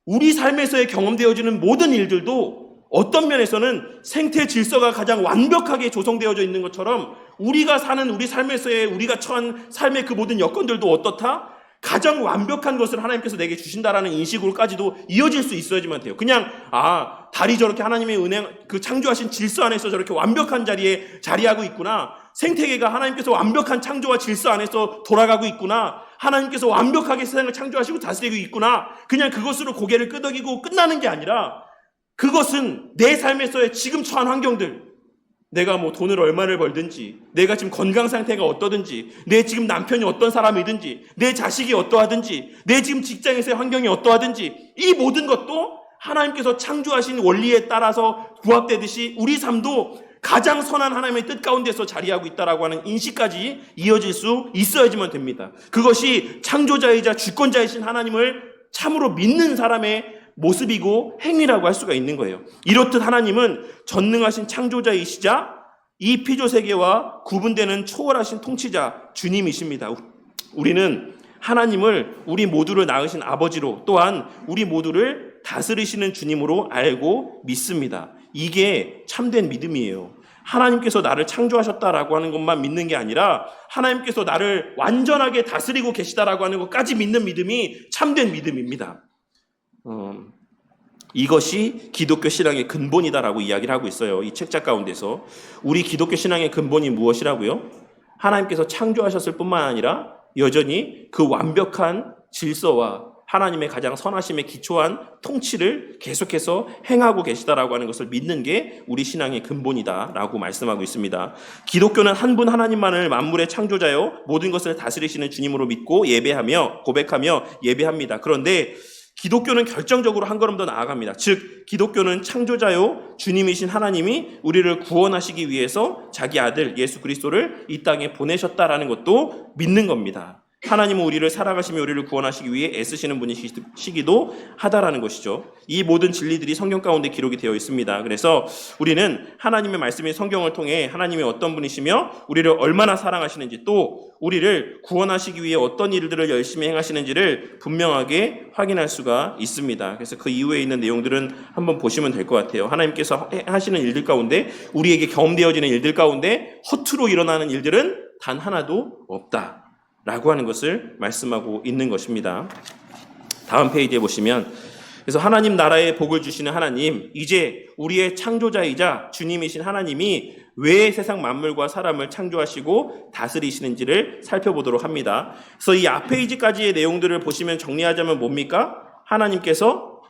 우리 삶에서의 경험되어지는 모든 일들도 어떤 면에서는 생태 질서가 가장 완벽하게 조성되어져 있는 것처럼 우리가 사는 우리 삶에서의 우리가 처한 삶의 그 모든 여건들도 어떻다? 가장 완벽한 것을 하나님께서 내게 주신다라는 인식으로까지도 이어질 수 있어야지만 돼요. 그냥 달이 저렇게 하나님의 은혜, 그 창조하신 질서 안에서 저렇게 완벽한 자리에 자리하고 있구나. 생태계가 하나님께서 완벽한 창조와 질서 안에서 돌아가고 있구나. 하나님께서 완벽하게 세상을 창조하시고 다스리고 있구나. 그냥 그것으로 고개를 끄덕이고 끝나는 게 아니라 그것은 내 삶에서의 지금 처한 환경들, 내가 뭐 돈을 얼마를 벌든지, 내가 지금 건강 상태가 어떠든지, 내 지금 남편이 어떤 사람이든지, 내 자식이 어떠하든지, 내 지금 직장에서의 환경이 어떠하든지, 이 모든 것도 하나님께서 창조하신 원리에 따라서 부합되듯이 우리 삶도 가장 선한 하나님의 뜻 가운데서 자리하고 있다라고 하는 인식까지 이어질 수 있어야지만 됩니다. 그것이 창조자이자 주권자이신 하나님을 참으로 믿는 사람의 모습이고 행위라고 할 수가 있는 거예요. 이렇듯 하나님은 전능하신 창조자이시자 이 피조세계와 구분되는 초월하신 통치자 주님이십니다. 우리는 하나님을 우리 모두를 낳으신 아버지로, 또한 우리 모두를 다스리시는 주님으로 알고 믿습니다. 이게 참된 믿음이에요. 하나님께서 나를 창조하셨다라고 하는 것만 믿는 게 아니라 하나님께서 나를 완전하게 다스리고 계시다라고 하는 것까지 믿는 믿음이 참된 믿음입니다. 이것이 기독교 신앙의 근본이다라고 이야기를 하고 있어요. 이 책자 가운데서. 우리 기독교 신앙의 근본이 무엇이라고요? 하나님께서 창조하셨을 뿐만 아니라 여전히 그 완벽한 질서와 하나님의 가장 선하심에 기초한 통치를 계속해서 행하고 계시다라고 하는 것을 믿는 게 우리 신앙의 근본이다라고 말씀하고 있습니다. 기독교는 한 분 하나님만을 만물의 창조자요 모든 것을 다스리시는 주님으로 믿고 예배하며 고백하며 예배합니다. 그런데 기독교는 결정적으로 한 걸음 더 나아갑니다. 즉 기독교는 창조자요 주님이신 하나님이 우리를 구원하시기 위해서 자기 아들 예수 그리스도를 이 땅에 보내셨다라는 것도 믿는 겁니다. 하나님은 우리를 사랑하시며 우리를 구원하시기 위해 애쓰시는 분이시기도 하다라는 것이죠. 이 모든 진리들이 성경 가운데 기록이 되어 있습니다. 그래서 우리는 하나님의 말씀인 성경을 통해 하나님이 어떤 분이시며 우리를 얼마나 사랑하시는지 또 우리를 구원하시기 위해 어떤 일들을 열심히 행하시는지를 분명하게 확인할 수가 있습니다. 그래서 그 이후에 있는 내용들은 한번 보시면 될 것 같아요. 하나님께서 하시는 일들 가운데 우리에게 경험되어지는 일들 가운데 허투루 일어나는 일들은 단 하나도 없다. 라고 하는 것을 말씀하고 있는 것입니다. 다음 페이지에 보시면 그래서 하나님 나라의 복을 주시는 하나님, 이제 우리의 창조자이자 주님이신 하나님이 왜 세상 만물과 사람을 창조하시고 다스리시는지를 살펴보도록 합니다. 그래서 이 앞 페이지까지의 내용들을 보시면 정리하자면 뭡니까? 하나님께서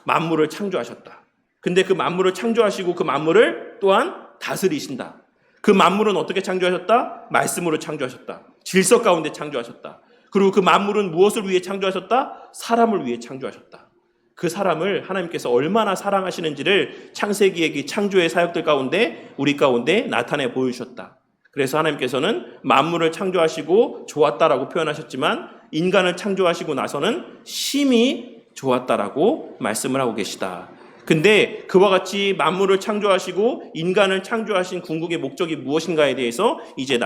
만물을 창조하셨다. 근데 그 만물을 창조하시고 그 만물을 또한 다스리신다. 그 만물은 어떻게 창조하셨다? 말씀으로 창조하셨다. 질서 가운데 창조하셨다. 그리고 그 만물은 무엇을 위해 창조하셨다? 사람을 위해 창조하셨다. 그 사람을 하나님께서 얼마나 사랑하시는지를 창세기의 창조의 사역들 가운데 우리 가운데 나타내 보여주셨다. 그래서 하나님께서는 만물을 창조하시고 좋았다라고 표현하셨지만 인간을 창조하시고 나서는 심히 좋았다라고 말씀을 하고 계시다. 근데 그와 같이 만물을 창조하시고 인간을 창조하신 궁극의 목적이 무엇인가에 대해서 이제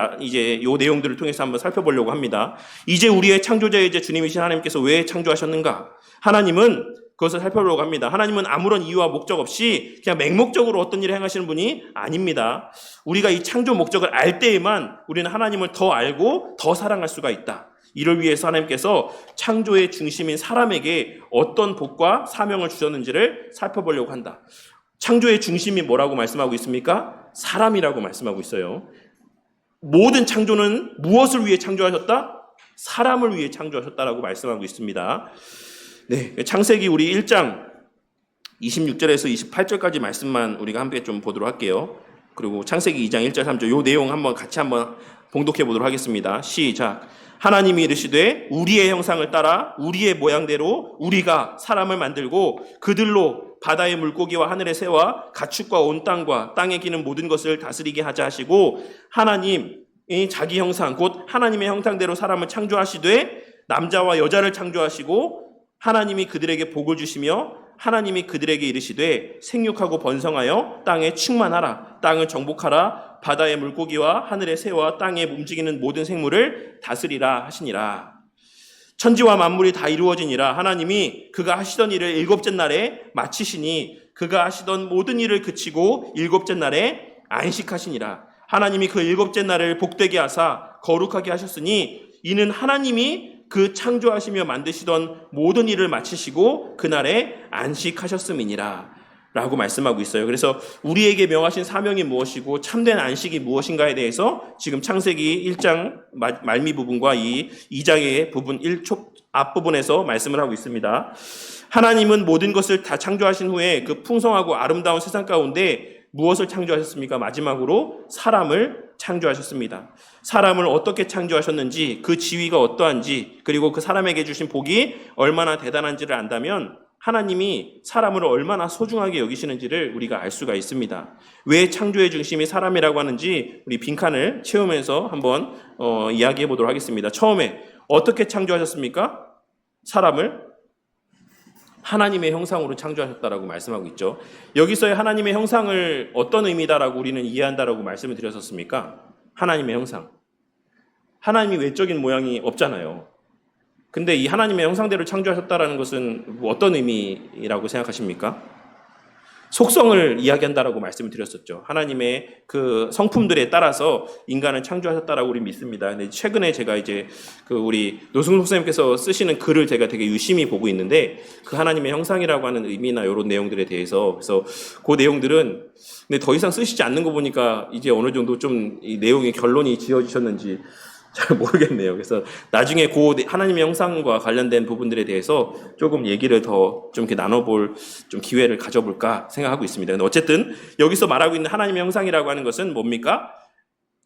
요 내용들을 통해서 한번 살펴보려고 합니다. 이제 우리의 창조자이자 주님이신 하나님께서 왜 창조하셨는가? 하나님은 그것을 살펴보려고 합니다. 하나님은 아무런 이유와 목적 없이 그냥 맹목적으로 어떤 일을 행하시는 분이 아닙니다. 우리가 이 창조 목적을 알 때에만 우리는 하나님을 더 알고 더 사랑할 수가 있다. 이를 위해서 하나님께서 창조의 중심인 사람에게 어떤 복과 사명을 주셨는지를 살펴보려고 한다. 창조의 중심이 뭐라고 말씀하고 있습니까? 사람이라고 말씀하고 있어요. 모든 창조는 무엇을 위해 창조하셨다? 사람을 위해 창조하셨다라고 말씀하고 있습니다. 네, 창세기 우리 1장 26절에서 28절까지 말씀만 우리가 함께 좀 보도록 할게요. 그리고 창세기 2장 1절 3절 요 내용 같이 한번 봉독해 보도록 하겠습니다. 시작. 하나님이 이르시되 우리의 형상을 따라 우리의 모양대로 우리가 사람을 만들고 그들로 바다의 물고기와 하늘의 새와 가축과 온 땅과 땅에 기는 모든 것을 다스리게 하자 하시고 하나님이 자기 형상 곧 하나님의 형상대로 사람을 창조하시되 남자와 여자를 창조하시고 하나님이 그들에게 복을 주시며 하나님이 그들에게 이르시되 생육하고 번성하여 땅에 충만하라 땅을 정복하라 바다의 물고기와 하늘의 새와 땅에 움직이는 모든 생물을 다스리라 하시니라. 천지와 만물이 다 이루어지니라. 하나님이 그가 하시던 일을 일곱째 날에 마치시니 그가 하시던 모든 일을 그치고 일곱째 날에 안식하시니라. 하나님이 그 일곱째 날을 복되게 하사 거룩하게 하셨으니 이는 하나님이 그 창조하시며 만드시던 모든 일을 마치시고 그날에 안식하셨음이니라 라고 말씀하고 있어요. 그래서 우리에게 명하신 사명이 무엇이고 참된 안식이 무엇인가에 대해서 지금 창세기 1장 말미 부분과 이 2장의 부분 1초 앞부분에서 말씀을 하고 있습니다. 하나님은 모든 것을 다 창조하신 후에 그 풍성하고 아름다운 세상 가운데 무엇을 창조하셨습니까? 마지막으로 사람을 창조하셨습니다. 사람을 어떻게 창조하셨는지, 그 지위가 어떠한지, 그리고 그 사람에게 주신 복이 얼마나 대단한지를 안다면 하나님이 사람을 얼마나 소중하게 여기시는지를 우리가 알 수가 있습니다. 왜 창조의 중심이 사람이라고 하는지 우리 빈칸을 채우면서 한번 이야기해 보도록 하겠습니다. 처음에 어떻게 창조하셨습니까? 사람을 하나님의 형상으로 창조하셨다라고 말씀하고 있죠. 여기서의 하나님의 형상을 어떤 의미다라고 우리는 이해한다라고 말씀을 드렸었습니까? 하나님의 형상. 하나님이 외적인 모양이 없잖아요. 근데 이 하나님의 형상대로 창조하셨다라는 것은 어떤 의미라고 생각하십니까? 속성을 이야기한다라고 말씀을 드렸었죠. 하나님의 그 성품들에 따라서 인간을 창조하셨다라고 우리 믿습니다. 근데 최근에 제가 이제 그 우리 노승록 목사님께서 쓰시는 글을 제가 되게 유심히 보고 있는데 그 하나님의 형상이라고 하는 의미나 이런 내용들에 대해서 그래서 그 내용들은 근데 더 이상 쓰시지 않는 거 보니까 이제 어느 정도 좀 이 내용의 결론이 지어지셨는지 잘 모르겠네요. 그래서 나중에 그 하나님의 형상과 관련된 부분들에 대해서 조금 얘기를 더 좀 이렇게 나눠볼 좀 기회를 가져볼까 생각하고 있습니다. 근데 어쨌든 여기서 말하고 있는 하나님의 형상이라고 하는 것은 뭡니까?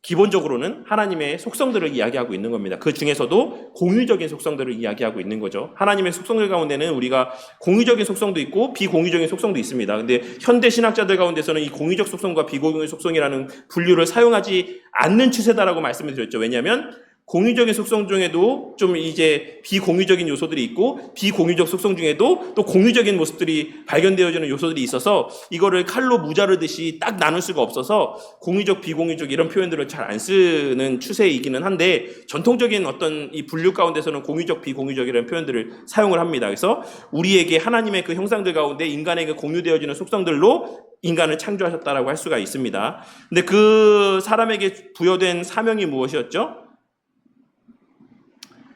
기본적으로는 하나님의 속성들을 이야기하고 있는 겁니다. 그 중에서도 공유적인 속성들을 이야기하고 있는 거죠. 하나님의 속성들 가운데는 우리가 공유적인 속성도 있고 비공유적인 속성도 있습니다. 근데 현대 신학자들 가운데서는 이 공유적 속성과 비공유적 속성이라는 분류를 사용하지 않는 추세다라고 말씀을 드렸죠. 왜냐하면 공유적인 속성 중에도 좀 이제 비공유적인 요소들이 있고 비공유적 속성 중에도 또 공유적인 모습들이 발견되어지는 요소들이 있어서 이거를 칼로 무자르듯이 딱 나눌 수가 없어서 공유적 비공유적 이런 표현들을 잘 안 쓰는 추세이기는 한데 전통적인 어떤 이 분류 가운데서는 공유적 비공유적이라는 표현들을 사용을 합니다. 그래서 우리에게 하나님의 그 형상들 가운데 인간에게 공유되어지는 속성들로 인간을 창조하셨다라고 할 수가 있습니다. 근데 그 사람에게 부여된 사명이 무엇이었죠?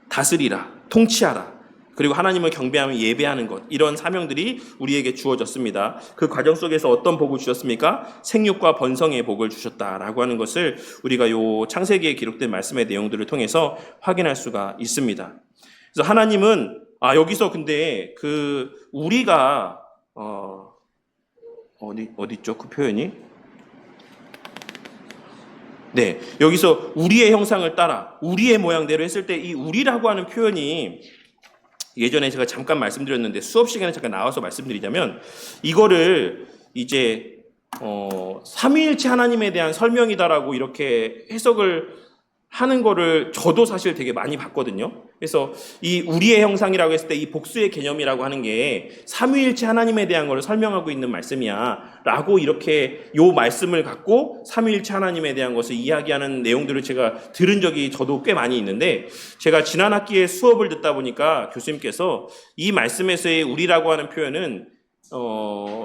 다스리라, 통치하라, 그리고 하나님을 경배하며 예배하는 것, 이런 사명들이 우리에게 주어졌습니다. 그 과정 속에서 어떤 복을 주셨습니까? 생육과 번성의 복을 주셨다라고 하는 것을 우리가 요 창세기에 기록된 말씀의 내용들을 통해서 확인할 수가 있습니다. 그래서 하나님은 여기서 근데 그 우리가 어디죠? 그 표현이? 네, 여기서 우리의 형상을 따라 우리의 모양대로 했을 때 이 우리라고 하는 표현이 예전에 제가 잠깐 말씀드렸는데 수업 시간에 잠깐 나와서 말씀드리자면 이거를 이제 삼위일체 하나님에 대한 설명이다라고 이렇게 해석을 하는 거를 저도 사실 되게 많이 봤거든요. 그래서 이 우리의 형상이라고 했을 때 이 복수의 개념이라고 하는 게 삼위일체 하나님에 대한 걸 설명하고 있는 말씀이야 라고 이렇게 요 말씀을 갖고 삼위일체 하나님에 대한 것을 이야기하는 내용들을 제가 들은 적이 저도 꽤 많이 있는데 제가 지난 학기에 수업을 듣다 보니까 교수님께서 이 말씀에서의 우리라고 하는 표현은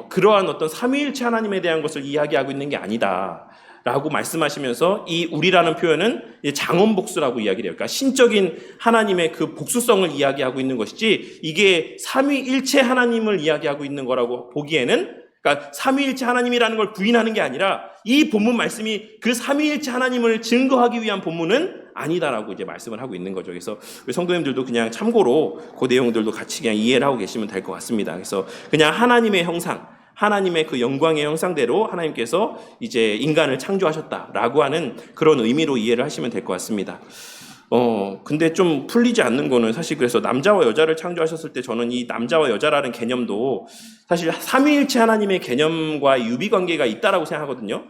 그러한 어떤 삼위일체 하나님에 대한 것을 이야기하고 있는 게 아니다 라고 말씀하시면서 이 우리라는 표현은 장원복수라고 이야기를 해요. 그러니까 신적인 하나님의 그 복수성을 이야기하고 있는 것이지 이게 삼위일체 하나님을 이야기하고 있는 거라고 보기에는, 그러니까 삼위일체 하나님이라는 걸 부인하는 게 아니라 이 본문 말씀이 그 삼위일체 하나님을 증거하기 위한 본문은 아니다라고 이제 말씀을 하고 있는 거죠. 그래서 우리 성도님들도 그냥 참고로 그 내용들도 같이 그냥 이해를 하고 계시면 될 것 같습니다. 그래서 그냥 하나님의 형상, 하나님의 그 영광의 형상대로 하나님께서 이제 인간을 창조하셨다라고 하는 그런 의미로 이해를 하시면 될 것 같습니다. 근데 좀 풀리지 않는 거는 사실 그래서 남자와 여자를 창조하셨을 때 저는 이 남자와 여자라는 개념도 사실 삼위일체 하나님의 개념과 유비관계가 있다라고 생각하거든요.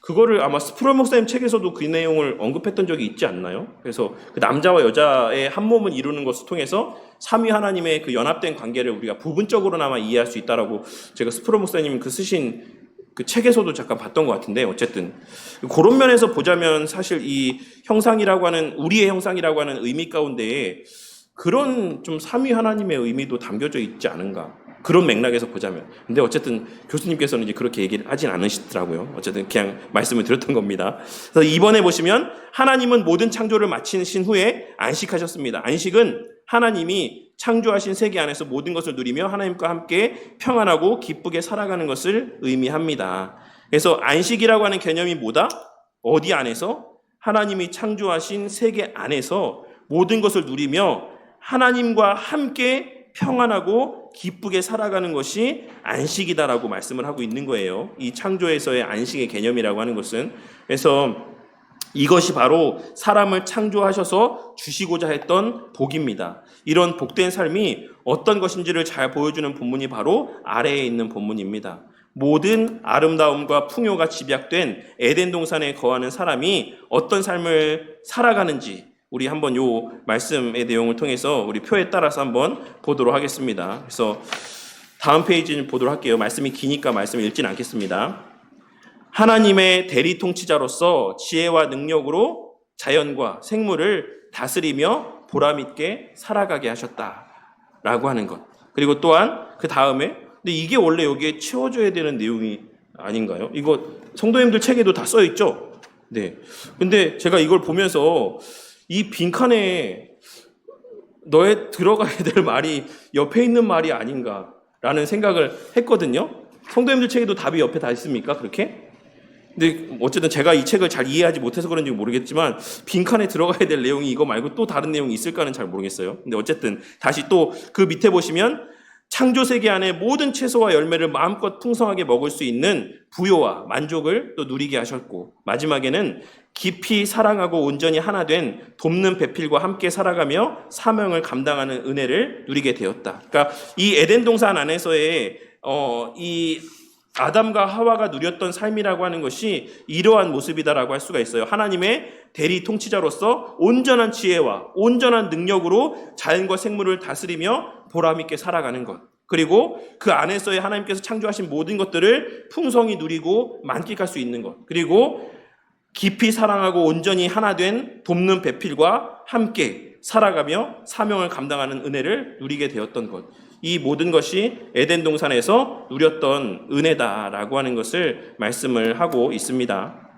그거를 아마 스프롤 목사님 책에서도 그 내용을 언급했던 적이 있지 않나요? 그래서 그 남자와 여자의 한 몸을 이루는 것을 통해서 삼위 하나님의 그 연합된 관계를 우리가 부분적으로나마 이해할 수 있다라고 제가 스프롤 목사님 그 쓰신 그 책에서도 잠깐 봤던 것 같은데 어쨌든 그런 면에서 보자면 사실 이 형상이라고 하는 우리의 형상이라고 하는 의미 가운데 그런 좀 삼위 하나님의 의미도 담겨져 있지 않은가, 그런 맥락에서 보자면. 근데 어쨌든 교수님께서는 이제 그렇게 얘기를 하진 않으시더라고요. 어쨌든 그냥 말씀을 드렸던 겁니다. 그래서 이번에 보시면 하나님은 모든 창조를 마치신 후에 안식하셨습니다. 안식은 하나님이 창조하신 세계 안에서 모든 것을 누리며 하나님과 함께 평안하고 기쁘게 살아가는 것을 의미합니다. 그래서 안식이라고 하는 개념이 뭐다? 어디 안에서? 하나님이 창조하신 세계 안에서 모든 것을 누리며 하나님과 함께 평안하고 기쁘게 살아가는 것이 안식이다라고 말씀을 하고 있는 거예요. 이 창조에서의 안식의 개념이라고 하는 것은. 그래서 이것이 바로 사람을 창조하셔서 주시고자 했던 복입니다. 이런 복된 삶이 어떤 것인지를 잘 보여주는 본문이 바로 아래에 있는 본문입니다. 모든 아름다움과 풍요가 집약된 에덴 동산에 거하는 사람이 어떤 삶을 살아가는지 우리 한번 요 말씀의 내용을 통해서 우리 표에 따라서 한번 보도록 하겠습니다. 그래서 다음 페이지 보도록 할게요. 말씀이 기니까 말씀을 읽지는 않겠습니다. 하나님의 대리 통치자로서 지혜와 능력으로 자연과 생물을 다스리며 보람있게 살아가게 하셨다라고 하는 것. 그리고 또한 그 다음에 근데 이게 원래 여기에 채워져야 되는 내용이 아닌가요? 이거 성도님들 책에도 다 써 있죠? 네. 근데 제가 이걸 보면서 이 빈칸에 너의 들어가야 될 말이 옆에 있는 말이 아닌가라는 생각을 했거든요. 성도님들 책에도 답이 옆에 다 있습니까? 그렇게? 근데 어쨌든 제가 이 책을 잘 이해하지 못해서 그런지 모르겠지만 빈칸에 들어가야 될 내용이 이거 말고 또 다른 내용이 있을까는 잘 모르겠어요. 근데 어쨌든 다시 또 그 밑에 보시면 창조 세계 안에 모든 채소와 열매를 마음껏 풍성하게 먹을 수 있는 부요와 만족을 또 누리게 하셨고, 마지막에는 깊이 사랑하고 온전히 하나 된 돕는 배필과 함께 살아가며 사명을 감당하는 은혜를 누리게 되었다. 그러니까 이 에덴 동산 안에서의 이 아담과 하와가 누렸던 삶이라고 하는 것이 이러한 모습이다라고 할 수가 있어요. 하나님의 대리 통치자로서 온전한 지혜와 온전한 능력으로 자연과 생물을 다스리며 보람있게 살아가는 것. 그리고 그 안에서의 하나님께서 창조하신 모든 것들을 풍성히 누리고 만끽할 수 있는 것. 그리고 깊이 사랑하고 온전히 하나 된 돕는 배필과 함께 살아가며 사명을 감당하는 은혜를 누리게 되었던 것. 이 모든 것이 에덴 동산에서 누렸던 은혜다라고 하는 것을 말씀을 하고 있습니다.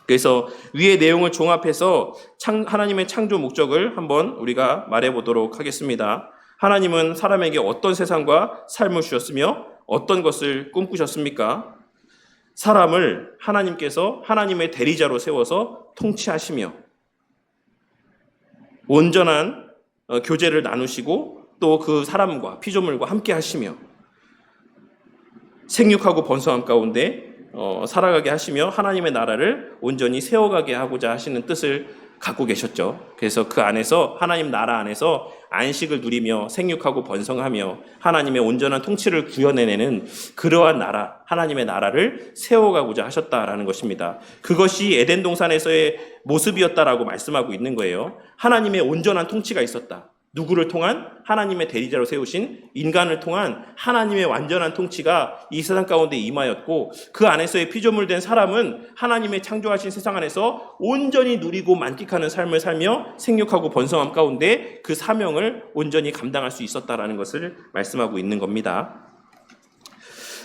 그래서 위의 내용을 종합해서 하나님의 창조 목적을 한번 우리가 말해보도록 하겠습니다. 하나님은 사람에게 어떤 세상과 삶을 주셨으며 어떤 것을 꿈꾸셨습니까? 사람을 하나님께서 하나님의 대리자로 세워서 통치하시며 온전한 교제를 나누시고 또 그 사람과 피조물과 함께 하시며 생육하고 번성한 가운데 살아가게 하시며 하나님의 나라를 온전히 세워가게 하고자 하시는 뜻을 갖고 계셨죠. 그래서 그 안에서 하나님 나라 안에서 안식을 누리며 생육하고 번성하며 하나님의 온전한 통치를 구현해내는 그러한 나라, 하나님의 나라를 세워가고자 하셨다라는 것입니다. 그것이 에덴 동산에서의 모습이었다라고 말씀하고 있는 거예요. 하나님의 온전한 통치가 있었다. 누구를 통한? 하나님의 대리자로 세우신 인간을 통한 하나님의 완전한 통치가 이 세상 가운데 임하였고, 그 안에서의 피조물 된 사람은 하나님의 창조하신 세상 안에서 온전히 누리고 만끽하는 삶을 살며 생육하고 번성함 가운데 그 사명을 온전히 감당할 수 있었다라는 것을 말씀하고 있는 겁니다.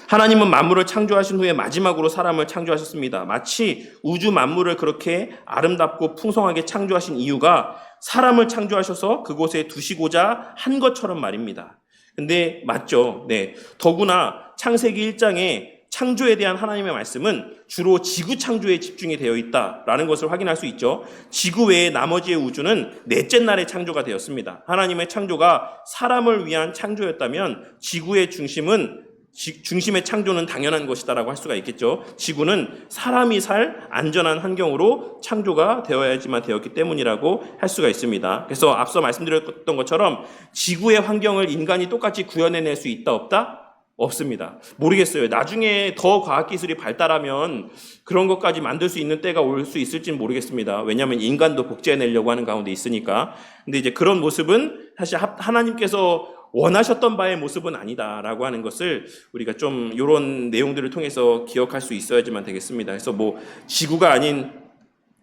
하나님은 만물을 창조하신 후에 마지막으로 사람을 창조하셨습니다. 마치 우주 만물을 그렇게 아름답고 풍성하게 창조하신 이유가 사람을 창조하셔서 그곳에 두시고자 한 것처럼 말입니다. 근데 맞죠? 네. 더구나 창세기 1장에 창조에 대한 하나님의 말씀은 주로 지구 창조에 집중이 되어 있다라는 것을 확인할 수 있죠. 지구 외의 나머지의 우주는 넷째 날에 창조가 되었습니다. 하나님의 창조가 사람을 위한 창조였다면 지구의 중심의 창조는 당연한 것이다라고 할 수가 있겠죠. 지구는 사람이 살 안전한 환경으로 창조가 되어야지만 되었기 때문이라고 할 수가 있습니다. 그래서 앞서 말씀드렸던 것처럼 지구의 환경을 인간이 똑같이 구현해낼 수 있다 없다? 없습니다. 모르겠어요. 나중에 더 과학기술이 발달하면 그런 것까지 만들 수 있는 때가 올 수 있을지는 모르겠습니다. 왜냐하면 인간도 복제해내려고 하는 가운데 있으니까. 근데 이제 그런 모습은 사실 하나님께서 원하셨던 바의 모습은 아니다라고 하는 것을 우리가 좀 이런 내용들을 통해서 기억할 수 있어야지만 되겠습니다. 그래서 뭐 지구가 아닌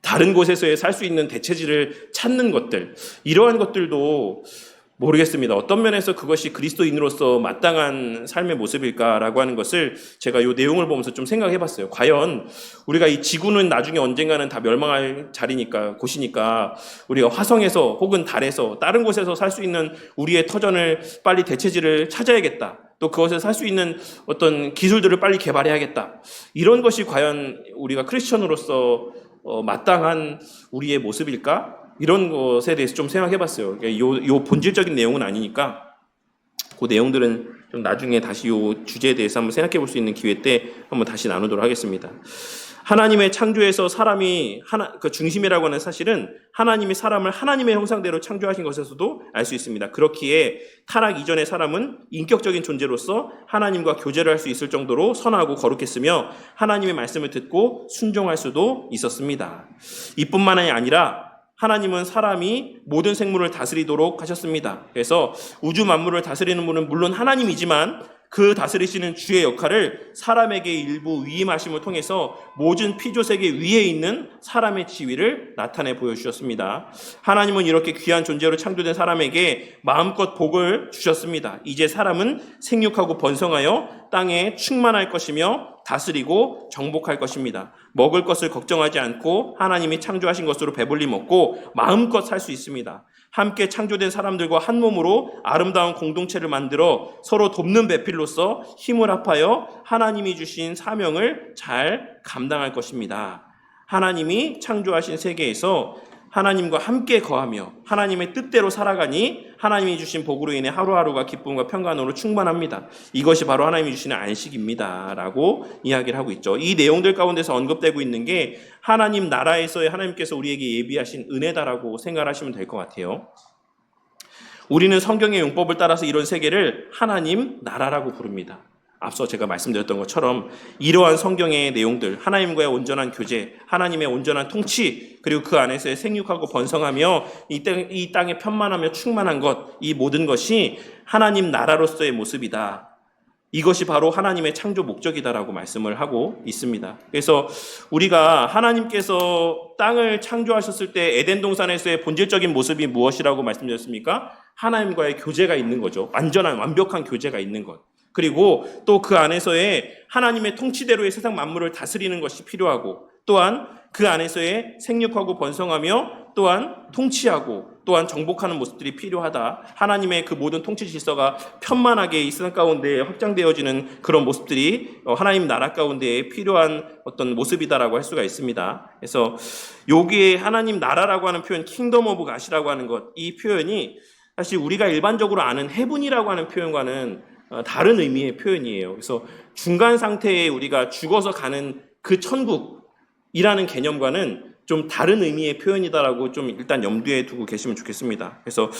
다른 곳에서의 살 수 있는 대체지를 찾는 것들, 이러한 것들도 모르겠습니다. 어떤 면에서 그것이 그리스도인으로서 마땅한 삶의 모습일까라고 하는 것을 제가 이 내용을 보면서 좀 생각해 봤어요. 과연 우리가 이 지구는 나중에 언젠가는 다 멸망할 곳이니까 우리가 화성에서 혹은 달에서 다른 곳에서 살 수 있는 우리의 터전을 빨리 대체지를 찾아야겠다. 또 그것에 살 수 있는 어떤 기술들을 빨리 개발해야겠다. 이런 것이 과연 우리가 크리스천으로서 마땅한 우리의 모습일까? 이런 것에 대해서 좀 생각해 봤어요. 요 본질적인 내용은 아니니까 그 내용들은 좀 나중에 다시 요 주제에 대해서 한번 생각해 볼 수 있는 기회 때 한번 다시 나누도록 하겠습니다. 하나님의 창조에서 사람이 그 중심이라고 하는 사실은 하나님이 사람을 하나님의 형상대로 창조하신 것에서도 알 수 있습니다. 그렇기에 타락 이전의 사람은 인격적인 존재로서 하나님과 교제를 할 수 있을 정도로 선하고 거룩했으며 하나님의 말씀을 듣고 순종할 수도 있었습니다. 이뿐만이 아니라 하나님은 사람이 모든 생물을 다스리도록 하셨습니다. 그래서 우주 만물을 다스리는 분은 물론 하나님이지만 그 다스리시는 주의 역할을 사람에게 일부 위임하심을 통해서 모든 피조세계 위에 있는 사람의 지위를 나타내 보여주셨습니다. 하나님은 이렇게 귀한 존재로 창조된 사람에게 마음껏 복을 주셨습니다. 이제 사람은 생육하고 번성하여 땅에 충만할 것이며 다스리고 정복할 것입니다. 먹을 것을 걱정하지 않고 하나님이 창조하신 것으로 배불리 먹고 마음껏 살 수 있습니다. 함께 창조된 사람들과 한 몸으로 아름다운 공동체를 만들어 서로 돕는 배필로서 힘을 합하여 하나님이 주신 사명을 잘 감당할 것입니다. 하나님이 창조하신 세계에서 하나님과 함께 거하며 하나님의 뜻대로 살아가니 하나님이 주신 복으로 인해 하루하루가 기쁨과 평강으로 충만합니다. 이것이 바로 하나님이 주시는 안식입니다. 라고 이야기를 하고 있죠. 이 내용들 가운데서 언급되고 있는 게 하나님 나라에서의 하나님께서 우리에게 예비하신 은혜다라고 생각하시면 될 것 같아요. 우리는 성경의 용법을 따라서 이런 세계를 하나님 나라라고 부릅니다. 앞서 제가 말씀드렸던 것처럼 이러한 성경의 내용들, 하나님과의 온전한 교제, 하나님의 온전한 통치, 그리고 그 안에서의 생육하고 번성하며 이 땅에 편만하며 충만한 것, 이 모든 것이 하나님 나라로서의 모습이다. 이것이 바로 하나님의 창조 목적이다라고 말씀을 하고 있습니다. 그래서 우리가 하나님께서 땅을 창조하셨을 때 에덴 동산에서의 본질적인 모습이 무엇이라고 말씀드렸습니까? 하나님과의 교제가 있는 거죠. 완벽한 교제가 있는 것. 그리고 또 그 안에서의 하나님의 통치대로의 세상 만물을 다스리는 것이 필요하고, 또한 그 안에서의 생육하고 번성하며 또한 통치하고 또한 정복하는 모습들이 필요하다. 하나님의 그 모든 통치 질서가 편만하게 이 세상 가운데 확장되어지는 그런 모습들이 하나님 나라 가운데 필요한 어떤 모습이다라고 할 수가 있습니다. 그래서 여기에 하나님 나라라고 하는 표현, 킹덤 오브 갓이라고 하는 것, 이 표현이 사실 우리가 일반적으로 아는 헤븐이라고 하는 표현과는 다른 의미의 표현이에요. 그래서 중간 상태에 우리가 죽어서 가는 그 천국이라는 개념과는 좀 다른 의미의 표현이다라고 좀 일단 염두에 두고 계시면 좋겠습니다. 그래서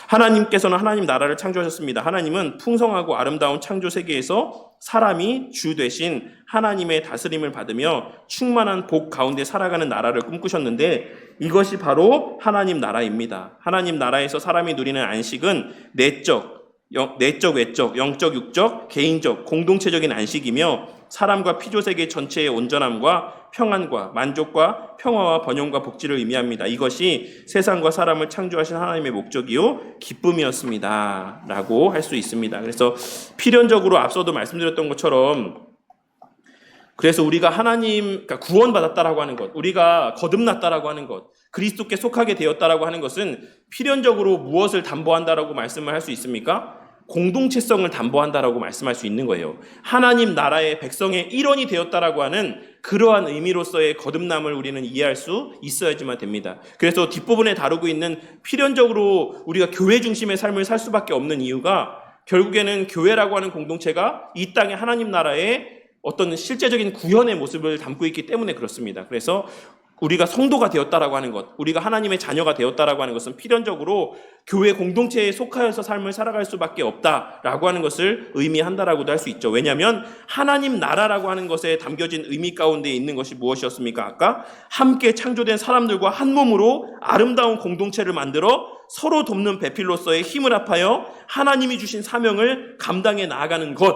하나님께서는 하나님 나라를 창조하셨습니다. 하나님은 풍성하고 아름다운 창조 세계에서 사람이 주 되신 하나님의 다스림을 받으며 충만한 복 가운데 살아가는 나라를 꿈꾸셨는데 이것이 바로 하나님 나라입니다. 하나님 나라에서 사람이 누리는 안식은 내적, 외적, 영적, 육적, 개인적, 공동체적인 안식이며 사람과 피조세계 전체의 온전함과 평안과 만족과 평화와 번영과 복지를 의미합니다. 이것이 세상과 사람을 창조하신 하나님의 목적이요 기쁨이었습니다. 라고 할 수 있습니다. 그래서 필연적으로 앞서도 말씀드렸던 것처럼 그래서 우리가 그러니까 구원받았다라고 하는 것, 우리가 거듭났다라고 하는 것, 그리스도께 속하게 되었다라고 하는 것은 필연적으로 무엇을 담보한다라고 말씀을 할 수 있습니까? 공동체성을 담보한다라고 말씀할 수 있는 거예요. 하나님 나라의 백성의 일원이 되었다라고 하는 그러한 의미로서의 거듭남을 우리는 이해할 수 있어야지만 됩니다. 그래서 뒷부분에 다루고 있는 필연적으로 우리가 교회 중심의 삶을 살 수밖에 없는 이유가 결국에는 교회라고 하는 공동체가 이 땅의 하나님 나라의 어떤 실제적인 구현의 모습을 담고 있기 때문에 그렇습니다. 그래서 우리가 성도가 되었다라고 하는 것, 우리가 하나님의 자녀가 되었다라고 하는 것은 필연적으로 교회 공동체에 속하여서 삶을 살아갈 수밖에 없다라고 하는 것을 의미한다라고도 할 수 있죠. 왜냐하면 하나님 나라라고 하는 것에 담겨진 의미 가운데 있는 것이 무엇이었습니까? 아까 함께 창조된 사람들과 한 몸으로 아름다운 공동체를 만들어 서로 돕는 배필로서의 힘을 합하여 하나님이 주신 사명을 감당해 나아가는 것,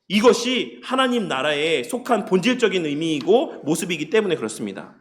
이것이 하나님 나라에 속한 본질적인 의미이고 모습이기 때문에 그렇습니다.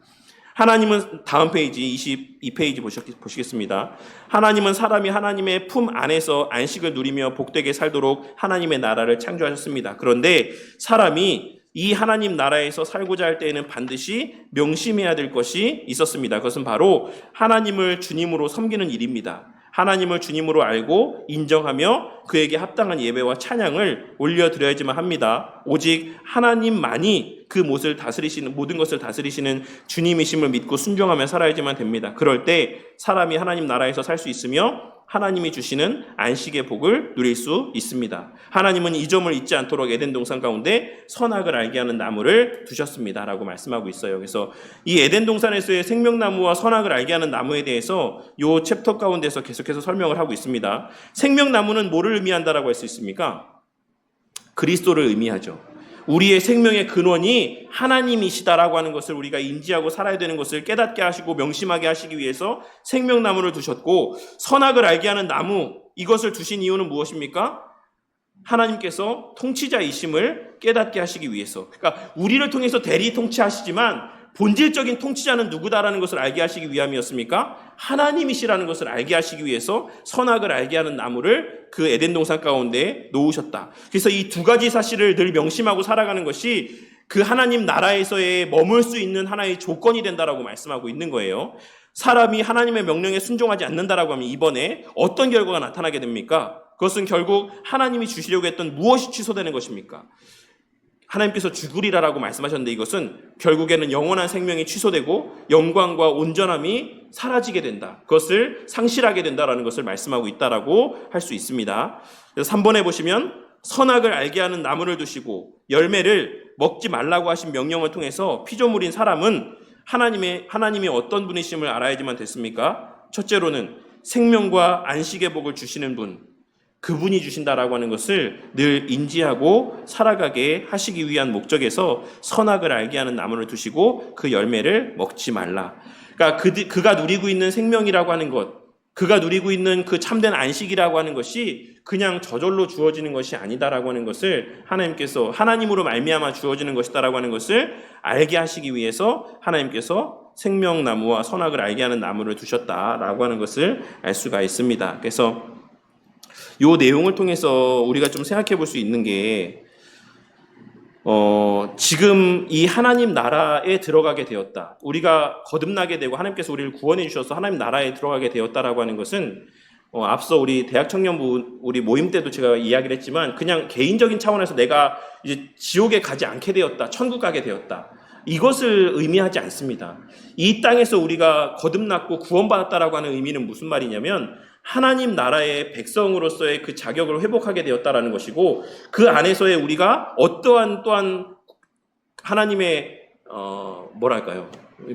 하나님은 다음 페이지 22페이지 보시겠습니다. 하나님은 사람이 하나님의 품 안에서 안식을 누리며 복되게 살도록 하나님의 나라를 창조하셨습니다. 그런데 사람이 이 하나님 나라에서 살고자 할 때에는 반드시 명심해야 될 것이 있었습니다. 그것은 바로 하나님을 주님으로 섬기는 일입니다. 하나님을 주님으로 알고 인정하며 그에게 합당한 예배와 찬양을 올려드려야지만 합니다. 오직 하나님만이 그 모든 것을 다스리시는 주님이심을 믿고 순종하며 살아야지만 됩니다. 그럴 때 사람이 하나님 나라에서 살 수 있으며 하나님이 주시는 안식의 복을 누릴 수 있습니다. 하나님은 이 점을 잊지 않도록 에덴 동산 가운데 선악을 알게 하는 나무를 두셨습니다. 라고 말씀하고 있어요. 그래서 이 에덴 동산에서의 생명나무와 선악을 알게 하는 나무에 대해서 이 챕터 가운데서 계속해서 설명을 하고 있습니다. 생명나무는 뭐를 의미한다라고 할 수 있습니까? 그리스도를 의미하죠. 우리의 생명의 근원이 하나님이시다라고 하는 것을 우리가 인지하고 살아야 되는 것을 깨닫게 하시고 명심하게 하시기 위해서 생명나무를 두셨고, 선악을 알게 하는 나무, 이것을 두신 이유는 무엇입니까? 하나님께서 통치자이심을 깨닫게 하시기 위해서. 그러니까 우리를 통해서 대리 통치하시지만 본질적인 통치자는 누구다라는 것을 알게 하시기 위함이었습니까? 하나님이시라는 것을 알게 하시기 위해서 선악을 알게 하는 나무를 그 에덴 동산 가운데 놓으셨다. 그래서 이 두 가지 사실을 늘 명심하고 살아가는 것이 그 하나님 나라에서의 머물 수 있는 하나의 조건이 된다라고 말씀하고 있는 거예요. 사람이 하나님의 명령에 순종하지 않는다라고 하면 이번에 어떤 결과가 나타나게 됩니까? 그것은 결국 하나님이 주시려고 했던 무엇이 취소되는 것입니까? 하나님께서 죽으리라라고 말씀하셨는데 이것은 결국에는 영원한 생명이 취소되고 영광과 온전함이 사라지게 된다. 그것을 상실하게 된다라는 것을 말씀하고 있다라고 할 수 있습니다. 그래서 3번에 보시면 선악을 알게 하는 나무를 두시고 열매를 먹지 말라고 하신 명령을 통해서 피조물인 사람은 하나님이 어떤 분이심을 알아야지만 됐습니까? 첫째로는 생명과 안식의 복을 주시는 분, 그분이 주신다라고 하는 것을 늘 인지하고 살아가게 하시기 위한 목적에서 선악을 알게 하는 나무를 두시고 그 열매를 먹지 말라. 그러니까 그가 누리고 있는 생명이라고 하는 것, 그가 누리고 있는 그 참된 안식이라고 하는 것이 그냥 저절로 주어지는 것이 아니다라고 하는 것을 하나님께서 하나님으로 말미암아 주어지는 것이다라고 하는 것을 알게 하시기 위해서 하나님께서 생명나무와 선악을 알게 하는 나무를 두셨다라고 하는 것을 알 수가 있습니다. 그래서 이 내용을 통해서 우리가 좀 생각해 볼 수 있는 게 지금 이 하나님 나라에 들어가게 되었다. 우리가 거듭나게 되고 하나님께서 우리를 구원해 주셔서 하나님 나라에 들어가게 되었다라고 하는 것은 앞서 우리 대학 청년부 우리 모임 때도 제가 이야기를 했지만 그냥 개인적인 차원에서 내가 이제 지옥에 가지 않게 되었다. 천국 가게 되었다. 이것을 의미하지 않습니다. 이 땅에서 우리가 거듭났고 구원받았다라고 하는 의미는 무슨 말이냐면 하나님 나라의 백성으로서의 그 자격을 회복하게 되었다라는 것이고 그 안에서의 우리가 어떠한 또한 하나님의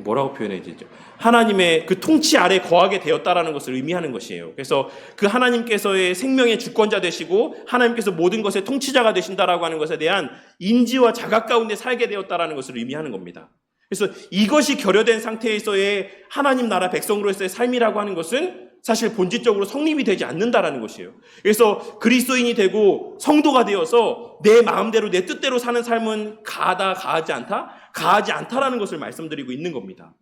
뭐라고 표현해야 되죠? 하나님의 그 통치 아래 거하게 되었다라는 것을 의미하는 것이에요. 그래서 그 하나님께서의 생명의 주권자 되시고 하나님께서 모든 것의 통치자가 되신다라고 하는 것에 대한 인지와 자각 가운데 살게 되었다라는 것을 의미하는 겁니다. 그래서 이것이 결여된 상태에서의 하나님 나라 백성으로서의 삶이라고 하는 것은 사실 본질적으로 성립이 되지 않는다라는 것이에요. 그래서 그리스도인이 되고 성도가 되어서 내 마음대로 내 뜻대로 사는 삶은 가하지 않다? 가하지 않다라는 것을 말씀드리고 있는 겁니다.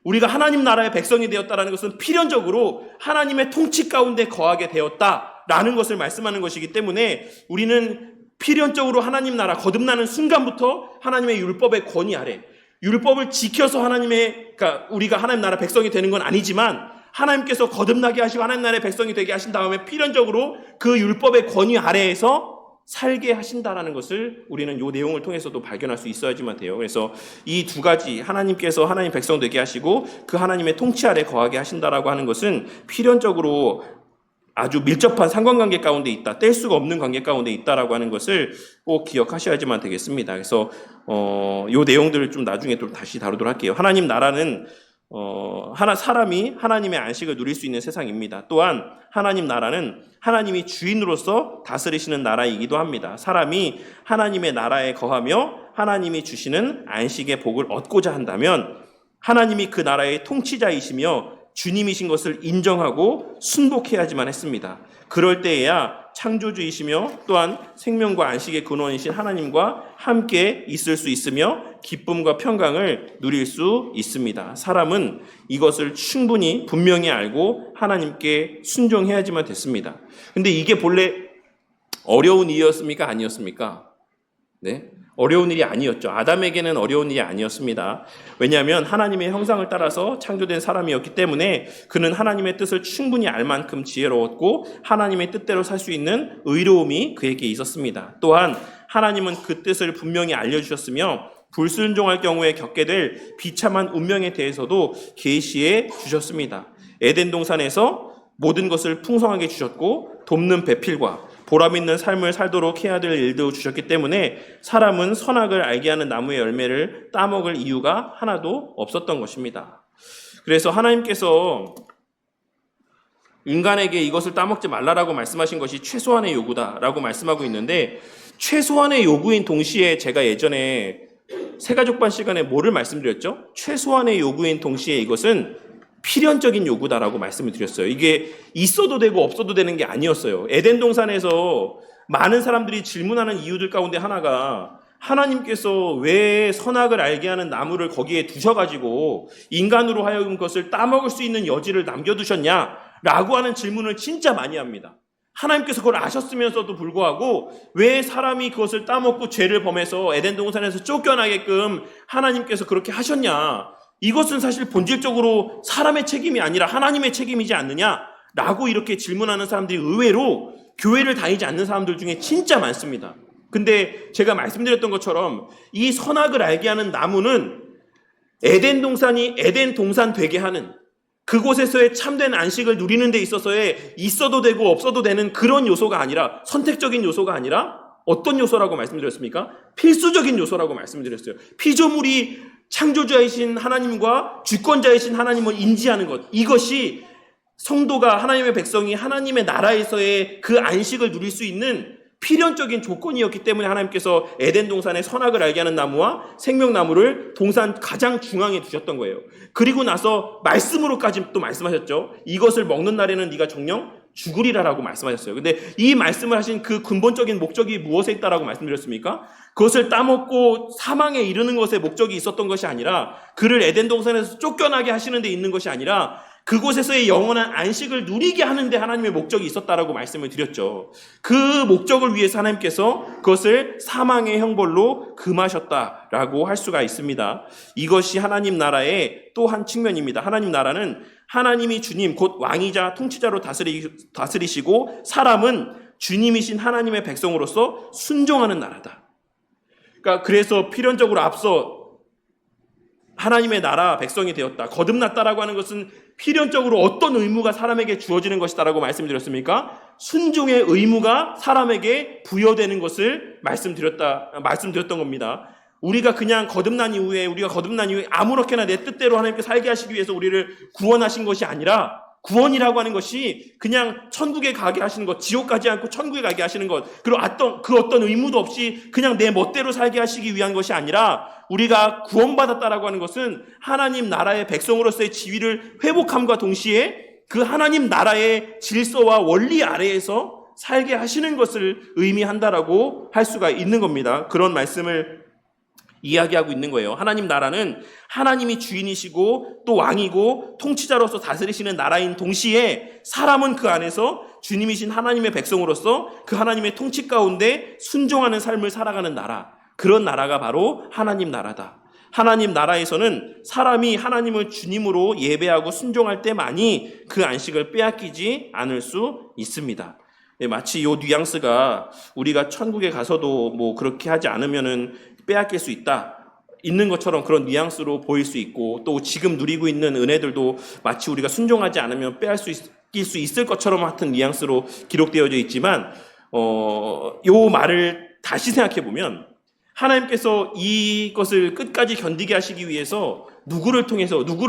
우리가 하나님 나라의 백성이 되었다라는 것은 필연적으로 하나님의 통치 가운데 거하게 되었다라는 것을 말씀하는 것이기 때문에 우리는 필연적으로 하나님 나라 거듭나는 순간부터 하나님의 율법의 권위 아래 율법을 지켜서 그러니까 우리가 하나님 나라 백성이 되는 건 아니지만 하나님께서 거듭나게 하시고 하나님 나라의 백성이 되게 하신 다음에 필연적으로 그 율법의 권위 아래에서 살게 하신다라는 것을 우리는 이 내용을 통해서도 발견할 수 있어야지만 돼요. 그래서 이 두 가지 하나님께서 하나님 백성 되게 하시고 그 하나님의 통치 아래 거하게 하신다라고 하는 것은 필연적으로 아주 밀접한 상관관계 가운데 있다. 뗄 수가 없는 관계 가운데 있다라고 하는 것을 꼭 기억하셔야지만 되겠습니다. 그래서 이 내용들을 좀 나중에 또 다시 다루도록 할게요. 하나님 나라는 사람이 하나님의 안식을 누릴 수 있는 세상입니다. 또한 하나님 나라는 하나님이 주인으로서 다스리시는 나라이기도 합니다. 사람이 하나님의 나라에 거하며 하나님이 주시는 안식의 복을 얻고자 한다면 하나님이 그 나라의 통치자이시며 주님이신 것을 인정하고 순복해야지만 했습니다. 그럴 때에야 창조주이시며 또한 생명과 안식의 근원이신 하나님과 함께 있을 수 있으며 기쁨과 평강을 누릴 수 있습니다. 사람은 이것을 충분히 분명히 알고 하나님께 순종해야지만 됐습니다. 근데 이게 본래 어려운 일이었습니까? 아니었습니까? 네? 어려운 일이 아니었죠. 아담에게는 어려운 일이 아니었습니다. 왜냐하면 하나님의 형상을 따라서 창조된 사람이었기 때문에 그는 하나님의 뜻을 충분히 알 만큼 지혜로웠고 하나님의 뜻대로 살 수 있는 의로움이 그에게 있었습니다. 또한 하나님은 그 뜻을 분명히 알려주셨으며 불순종할 경우에 겪게 될 비참한 운명에 대해서도 계시해 주셨습니다. 에덴 동산에서 모든 것을 풍성하게 주셨고 돕는 배필과 보람 있는 삶을 살도록 해야 될 일도 주셨기 때문에 사람은 선악을 알게 하는 나무의 열매를 따먹을 이유가 하나도 없었던 것입니다. 그래서 하나님께서 인간에게 이것을 따먹지 말라라고 말씀하신 것이 최소한의 요구다라고 말씀하고 있는데 최소한의 요구인 동시에 제가 예전에 새가족반 시간에 뭐를 말씀드렸죠? 최소한의 요구인 동시에 이것은 필연적인 요구다라고 말씀을 드렸어요. 이게 있어도 되고 없어도 되는 게 아니었어요. 에덴 동산에서 많은 사람들이 질문하는 이유들 가운데 하나가 하나님께서 왜 선악을 알게 하는 나무를 거기에 두셔가지고 인간으로 하여금 그것을 따먹을 수 있는 여지를 남겨두셨냐라고 하는 질문을 진짜 많이 합니다. 하나님께서 그걸 아셨으면서도 불구하고 왜 사람이 그것을 따먹고 죄를 범해서 에덴 동산에서 쫓겨나게끔 하나님께서 그렇게 하셨냐? 이것은 사실 본질적으로 사람의 책임이 아니라 하나님의 책임이지 않느냐라고 이렇게 질문하는 사람들이 의외로 교회를 다니지 않는 사람들 중에 진짜 많습니다. 근데 제가 말씀드렸던 것처럼 이 선악을 알게 하는 나무는 에덴 동산이 에덴 동산 되게 하는, 그곳에서의 참된 안식을 누리는 데 있어서의 있어도 되고 없어도 되는 그런 요소가 아니라, 선택적인 요소가 아니라 어떤 요소라고 말씀드렸습니까? 필수적인 요소라고 말씀드렸어요. 피조물이 창조주이신 하나님과 주권자이신 하나님을 인지하는 것, 이것이 성도가, 하나님의 백성이 하나님의 나라에서의 그 안식을 누릴 수 있는 필연적인 조건이었기 때문에 하나님께서 에덴 동산의 선악을 알게 하는 나무와 생명나무를 동산 가장 중앙에 두셨던 거예요. 그리고 나서 말씀으로까지 또 말씀하셨죠. 이것을 먹는 날에는 네가 정녕 죽으리라라고 말씀하셨어요. 근데 이 말씀을 하신 그 근본적인 목적이 무엇에 있다라고 말씀드렸습니까? 그것을 따먹고 사망에 이르는 것에 목적이 있었던 것이 아니라, 그를 에덴 동산에서 쫓겨나게 하시는 데 있는 것이 아니라 그곳에서의 영원한 안식을 누리게 하는데 하나님의 목적이 있었다라고 말씀을 드렸죠. 그 목적을 위해서 하나님께서 그것을 사망의 형벌로 금하셨다라고 할 수가 있습니다. 이것이 하나님 나라의 또 한 측면입니다. 하나님 나라는 하나님이 주님 곧 왕이자 통치자로 다스리시고 사람은 주님이신 하나님의 백성으로서 순종하는 나라다. 그러니까 그래서 필연적으로 앞서 하나님의 나라 백성이 되었다, 거듭났다라고 하는 것은 필연적으로 어떤 의무가 사람에게 주어지는 것이다라고 말씀드렸습니까? 순종의 의무가 사람에게 부여되는 것을 말씀드렸던 겁니다. 우리가 거듭난 이후에 아무렇게나 내 뜻대로 하나님께 살게 하시기 위해서 우리를 구원하신 것이 아니라, 구원이라고 하는 것이 그냥 천국에 가게 하시는 것, 지옥 가지 않고 천국에 가게 하시는 것, 그리고 그 어떤 의무도 없이 그냥 내 멋대로 살게 하시기 위한 것이 아니라, 우리가 구원받았다라고 하는 것은 하나님 나라의 백성으로서의 지위를 회복함과 동시에 그 하나님 나라의 질서와 원리 아래에서 살게 하시는 것을 의미한다라고 할 수가 있는 겁니다. 그런 말씀을 이야기하고 있는 거예요. 하나님 나라는 하나님이 주인이시고 또 왕이고 통치자로서 다스리시는 나라인 동시에 사람은 그 안에서 주님이신 하나님의 백성으로서 그 하나님의 통치 가운데 순종하는 삶을 살아가는 나라, 그런 나라가 바로 하나님 나라다. 하나님 나라에서는 사람이 하나님을 주님으로 예배하고 순종할 때만이 그 안식을 빼앗기지 않을 수 있습니다. 마치 이 뉘앙스가 우리가 천국에 가서도 그렇게 하지 않으면은 빼앗길 수 있는 것처럼 그런 뉘앙스로 보일 수 있고, 또 지금 누리고 있는 은혜들도 마치 우리가 순종하지 않으면 빼앗길 수 있을 것처럼 같은 뉘앙스로 기록되어져 있지만, 이 말을 다시 생각해 보면 하나님께서 이것을 끝까지 견디게 하시기 위해서 누구를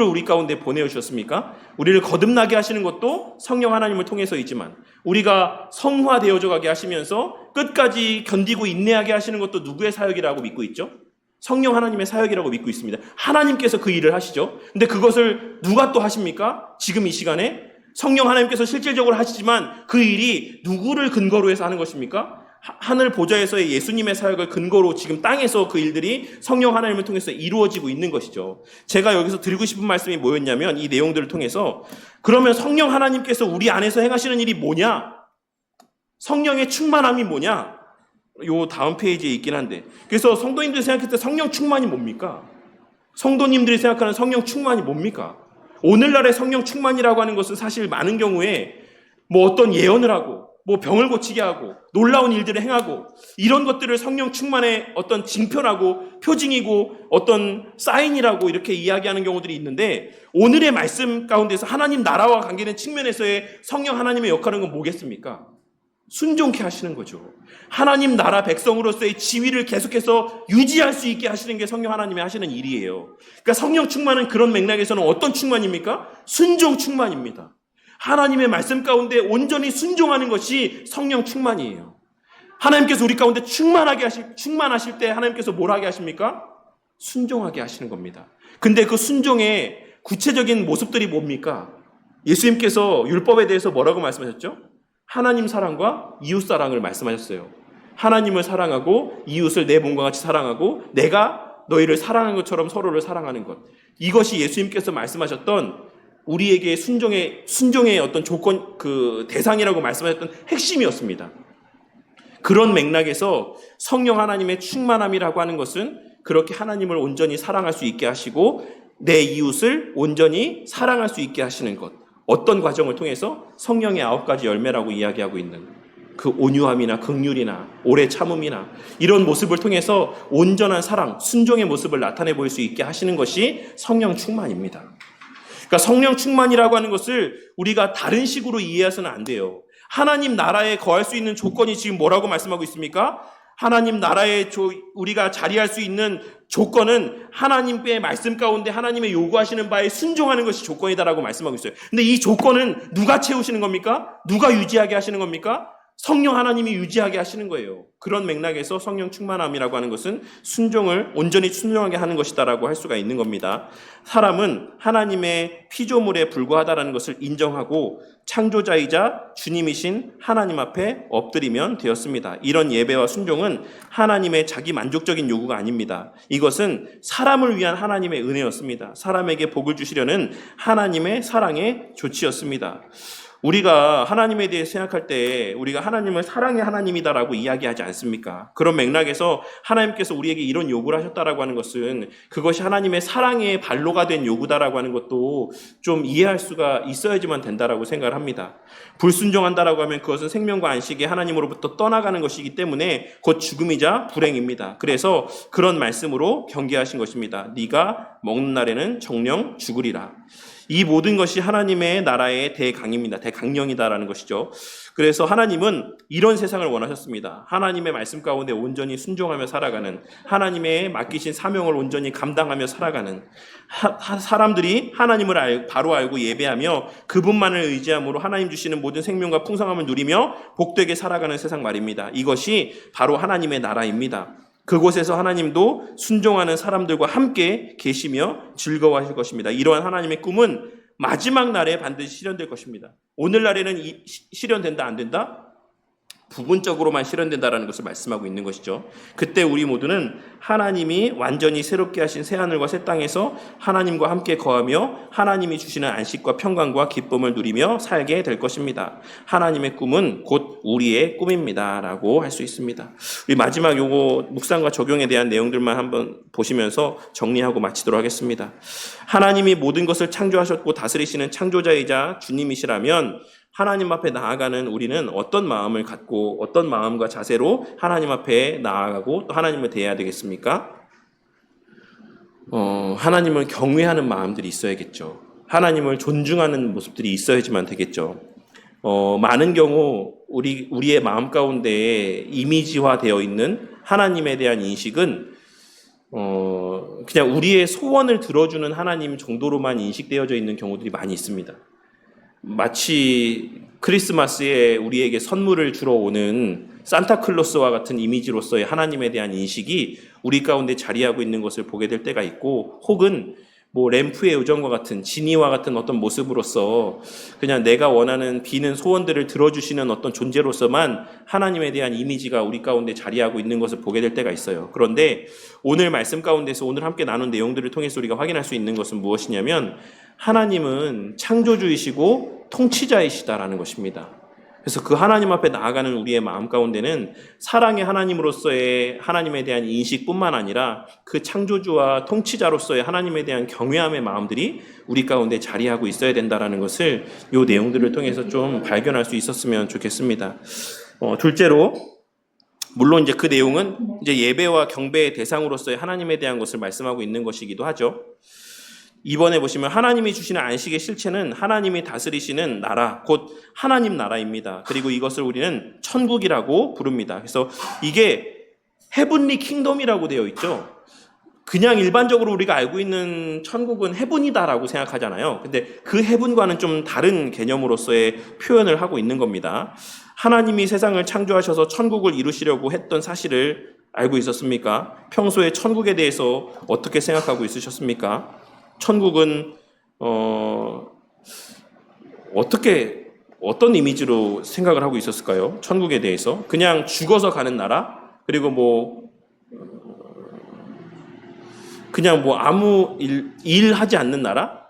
우리 가운데 보내주셨습니까? 우리를 거듭나게 하시는 것도 성령 하나님을 통해서이지만, 우리가 성화되어져 가게 하시면서 끝까지 견디고 인내하게 하시는 것도 누구의 사역이라고 믿고 있죠? 성령 하나님의 사역이라고 믿고 있습니다. 하나님께서 그 일을 하시죠. 근데 그것을 누가 또 하십니까? 지금 이 시간에 성령 하나님께서 실질적으로 하시지만 그 일이 누구를 근거로 해서 하는 것입니까? 하늘 보좌에서의 예수님의 사역을 근거로 지금 땅에서 그 일들이 성령 하나님을 통해서 이루어지고 있는 것이죠. 제가 여기서 드리고 싶은 말씀이 뭐였냐면, 이 내용들을 통해서 그러면 성령 하나님께서 우리 안에서 행하시는 일이 뭐냐? 성령의 충만함이 뭐냐? 요 다음 페이지에 있긴 한데, 그래서 성도님들이 생각할 때 성령 충만이 뭡니까? 성도님들이 생각하는 성령 충만이 뭡니까? 오늘날의 성령 충만이라고 하는 것은 사실 많은 경우에 어떤 예언을 하고 병을 고치게 하고 놀라운 일들을 행하고 이런 것들을 성령 충만의 어떤 징표라고, 표징이고 어떤 사인이라고 이렇게 이야기하는 경우들이 있는데, 오늘의 말씀 가운데서 하나님 나라와 관계된 측면에서의 성령 하나님의 역할은 뭐겠습니까? 순종케 하시는 거죠. 하나님 나라 백성으로서의 지위를 계속해서 유지할 수 있게 하시는 게 성령 하나님이 하시는 일이에요. 그러니까 성령 충만은 그런 맥락에서는 어떤 충만입니까? 순종 충만입니다. 하나님의 말씀 가운데 온전히 순종하는 것이 성령 충만이에요. 하나님께서 우리 가운데 충만하실 때 하나님께서 뭘 하게 하십니까? 순종하게 하시는 겁니다. 근데 그 순종의 구체적인 모습들이 뭡니까? 예수님께서 율법에 대해서 뭐라고 말씀하셨죠? 하나님 사랑과 이웃 사랑을 말씀하셨어요. 하나님을 사랑하고 이웃을 내 몸과 같이 사랑하고 내가 너희를 사랑하는 것처럼 서로를 사랑하는 것. 이것이 예수님께서 말씀하셨던 우리에게 순종의 어떤 조건, 그 대상이라고 말씀하셨던 핵심이었습니다. 그런 맥락에서 성령 하나님의 충만함이라고 하는 것은 그렇게 하나님을 온전히 사랑할 수 있게 하시고 내 이웃을 온전히 사랑할 수 있게 하시는 것. 어떤 과정을 통해서 성령의 9가지 열매라고 이야기하고 있는 그 온유함이나 긍휼이나 오래 참음이나 이런 모습을 통해서 온전한 사랑, 순종의 모습을 나타내 보일 수 있게 하시는 것이 성령 충만입니다. 그러니까 성령 충만이라고 하는 것을 우리가 다른 식으로 이해해서는 안 돼요. 하나님 나라에 거할 수 있는 조건이 지금 뭐라고 말씀하고 있습니까? 하나님 나라에 우리가 자리할 수 있는 조건은 하나님의 말씀 가운데 하나님의 요구하시는 바에 순종하는 것이 조건이다라고 말씀하고 있어요. 근데 이 조건은 누가 채우시는 겁니까? 누가 유지하게 하시는 겁니까? 성령 하나님이 유지하게 하시는 거예요. 그런 맥락에서 성령 충만함이라고 하는 것은 순종을 온전히 순종하게 하는 것이다라고 할 수가 있는 겁니다. 사람은 하나님의 피조물에 불과하다라는 것을 인정하고 창조자이자 주님이신 하나님 앞에 엎드리면 되었습니다. 이런 예배와 순종은 하나님의 자기 만족적인 요구가 아닙니다. 이것은 사람을 위한 하나님의 은혜였습니다. 사람에게 복을 주시려는 하나님의 사랑의 조치였습니다. 우리가 하나님에 대해 생각할 때 우리가 하나님을 사랑의 하나님이다라고 이야기하지 않습니까? 그런 맥락에서 하나님께서 우리에게 이런 요구를 하셨다라고 하는 것은 그것이 하나님의 사랑의 발로가 된 요구다라고 하는 것도 좀 이해할 수가 있어야지만 된다라고 생각을 합니다. 불순종한다라고 하면 그것은 생명과 안식이 하나님으로부터 떠나가는 것이기 때문에 곧 죽음이자 불행입니다. 그래서 그런 말씀으로 경계하신 것입니다. 네가 먹는 날에는 정령 죽으리라. 이 모든 것이 하나님의 나라의 대강입니다. 대강령이다라는 것이죠. 그래서 하나님은 이런 세상을 원하셨습니다. 하나님의 말씀 가운데 온전히 순종하며 살아가는, 하나님의 맡기신 사명을 온전히 감당하며 살아가는, 사람들이 하나님을 바로 알고 예배하며 그분만을 의지함으로 하나님 주시는 모든 생명과 풍성함을 누리며 복되게 살아가는 세상 말입니다. 이것이 바로 하나님의 나라입니다. 그곳에서 하나님도 순종하는 사람들과 함께 계시며 즐거워하실 것입니다. 이러한 하나님의 꿈은 마지막 날에 반드시 실현될 것입니다. 오늘날에는 실현된다 안 된다? 부분적으로만 실현된다라는 것을 말씀하고 있는 것이죠. 그때 우리 모두는 하나님이 완전히 새롭게 하신 새하늘과 새 땅에서 하나님과 함께 거하며 하나님이 주시는 안식과 평강과 기쁨을 누리며 살게 될 것입니다. 하나님의 꿈은 곧 우리의 꿈입니다 라고 할 수 있습니다. 우리 마지막 요거 묵상과 적용에 대한 내용들만 한번 보시면서 정리하고 마치도록 하겠습니다. 하나님이 모든 것을 창조하셨고 다스리시는 창조자이자 주님이시라면 하나님 앞에 나아가는 우리는 어떤 마음을 갖고 어떤 마음과 자세로 하나님 앞에 나아가고 또 하나님을 대해야 되겠습니까? 하나님을 경외하는 마음들이 있어야겠죠. 하나님을 존중하는 모습들이 있어야지만 되겠죠. 많은 경우 우리의 마음 가운데 이미지화되어 있는 하나님에 대한 인식은 그냥 우리의 소원을 들어주는 하나님 정도로만 인식되어져 있는 경우들이 많이 있습니다. 마치 크리스마스에 우리에게 선물을 주러 오는 산타클로스와 같은 이미지로서의 하나님에 대한 인식이 우리 가운데 자리하고 있는 것을 보게 될 때가 있고, 혹은 뭐 램프의 요정과 같은 지니와 같은 어떤 모습으로서 그냥 내가 원하는 비는 소원들을 들어주시는 어떤 존재로서만 하나님에 대한 이미지가 우리 가운데 자리하고 있는 것을 보게 될 때가 있어요. 그런데 오늘 말씀 가운데서 오늘 함께 나눈 내용들을 통해서 우리가 확인할 수 있는 것은 무엇이냐면 하나님은 창조주이시고 통치자이시다라는 것입니다. 그래서 그 하나님 앞에 나아가는 우리의 마음 가운데는 사랑의 하나님으로서의 하나님에 대한 인식뿐만 아니라 그 창조주와 통치자로서의 하나님에 대한 경외함의 마음들이 우리 가운데 자리하고 있어야 된다라는 것을 이 내용들을 통해서 좀 발견할 수 있었으면 좋겠습니다. 둘째로, 물론 이제 그 내용은 이제 예배와 경배의 대상으로서의 하나님에 대한 것을 말씀하고 있는 것이기도 하죠. 이번에 보시면 하나님이 주시는 안식의 실체는 하나님이 다스리시는 나라, 곧 하나님 나라입니다. 그리고 이것을 우리는 천국이라고 부릅니다. 그래서 이게 헤븐리 킹덤이라고 되어 있죠. 그냥 일반적으로 우리가 알고 있는 천국은 헤븐이다라고 생각하잖아요. 근데 그 헤븐과는 좀 다른 개념으로서의 표현을 하고 있는 겁니다. 하나님이 세상을 창조하셔서 천국을 이루시려고 했던 사실을 알고 있었습니까? 평소에 천국에 대해서 어떻게 생각하고 있으셨습니까? 천국은 어떤 이미지로 생각을 하고 있었을까요? 천국에 대해서 그냥 죽어서 가는 나라, 그리고 그냥 아무 일 하지 않는 나라?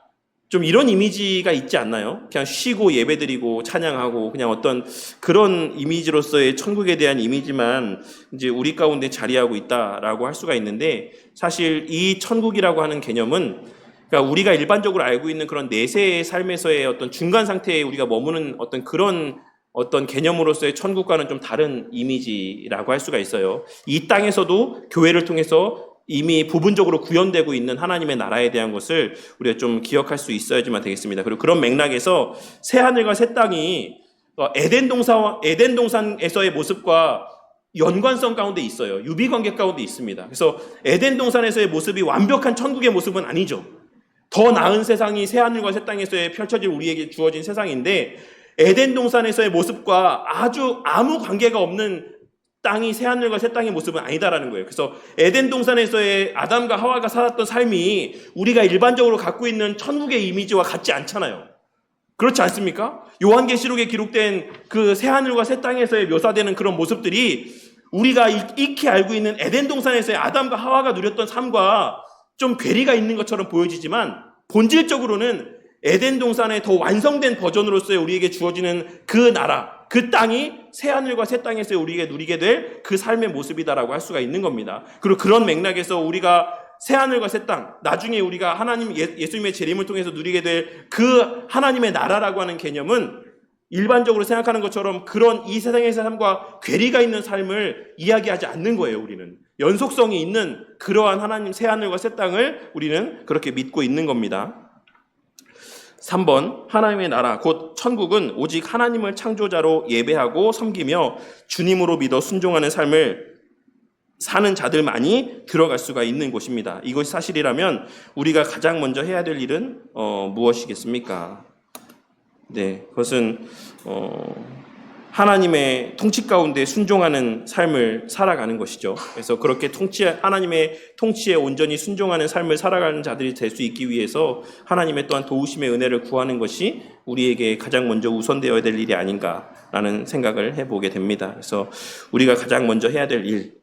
좀 이런 이미지가 있지 않나요? 그냥 쉬고 예배드리고 찬양하고 그냥 어떤 그런 이미지로서의 천국에 대한 이미지만 이제 우리 가운데 자리하고 있다라고 할 수가 있는데, 사실 이 천국이라고 하는 개념은, 그러니까 우리가 일반적으로 알고 있는 그런 내세의 삶에서의 어떤 중간 상태에 우리가 머무는 어떤 그런 어떤 개념으로서의 천국과는 좀 다른 이미지라고 할 수가 있어요. 이 땅에서도 교회를 통해서 이미 부분적으로 구현되고 있는 하나님의 나라에 대한 것을 우리가 좀 기억할 수 있어야지만 되겠습니다. 그리고 그런 맥락에서 새 하늘과 새 땅이 에덴 동산에서의 모습과 연관성 가운데 있어요. 유비관계 가운데 있습니다. 그래서 에덴 동산에서의 모습이 완벽한 천국의 모습은 아니죠. 더 나은 세상이 새 하늘과 새 땅에서의 펼쳐질 우리에게 주어진 세상인데, 에덴 동산에서의 모습과 아주 아무 관계가 없는 땅이 새 하늘과 새 땅의 모습은 아니다라는 거예요. 그래서 에덴 동산에서의 아담과 하와가 살았던 삶이 우리가 일반적으로 갖고 있는 천국의 이미지와 같지 않잖아요. 그렇지 않습니까? 요한계시록에 기록된 그 새 하늘과 새 땅에서의 묘사되는 그런 모습들이 우리가 익히 알고 있는 에덴 동산에서의 아담과 하와가 누렸던 삶과 좀 괴리가 있는 것처럼 보여지지만, 본질적으로는 에덴 동산의 더 완성된 버전으로서의 우리에게 주어지는 그 나라, 그 땅이 새 하늘과 새 땅에서 우리에게 누리게 될 그 삶의 모습이다라고 할 수가 있는 겁니다. 그리고 그런 맥락에서 우리가 새 하늘과 새 땅, 나중에 우리가 하나님 예수님의 재림을 통해서 누리게 될 그 하나님의 나라라고 하는 개념은 일반적으로 생각하는 것처럼 그런 이 세상의 삶과 괴리가 있는 삶을 이야기하지 않는 거예요. 우리는 연속성이 있는 그러한 하나님 새 하늘과 새 땅을 우리는 그렇게 믿고 있는 겁니다. 3번, 하나님의 나라 곧 천국은 오직 하나님을 창조자로 예배하고 섬기며 주님으로 믿어 순종하는 삶을 사는 자들만이 들어갈 수가 있는 곳입니다. 이것이 사실이라면 우리가 가장 먼저 해야 될 일은 무엇이겠습니까? 네, 그것은 하나님의 통치 가운데 순종하는 삶을 살아가는 것이죠. 그래서 그렇게 하나님의 통치에 온전히 순종하는 삶을 살아가는 자들이 될 수 있기 위해서 하나님의 또한 도우심의 은혜를 구하는 것이 우리에게 가장 먼저 우선되어야 될 일이 아닌가라는 생각을 해보게 됩니다. 그래서 우리가 가장 먼저 해야 될 일,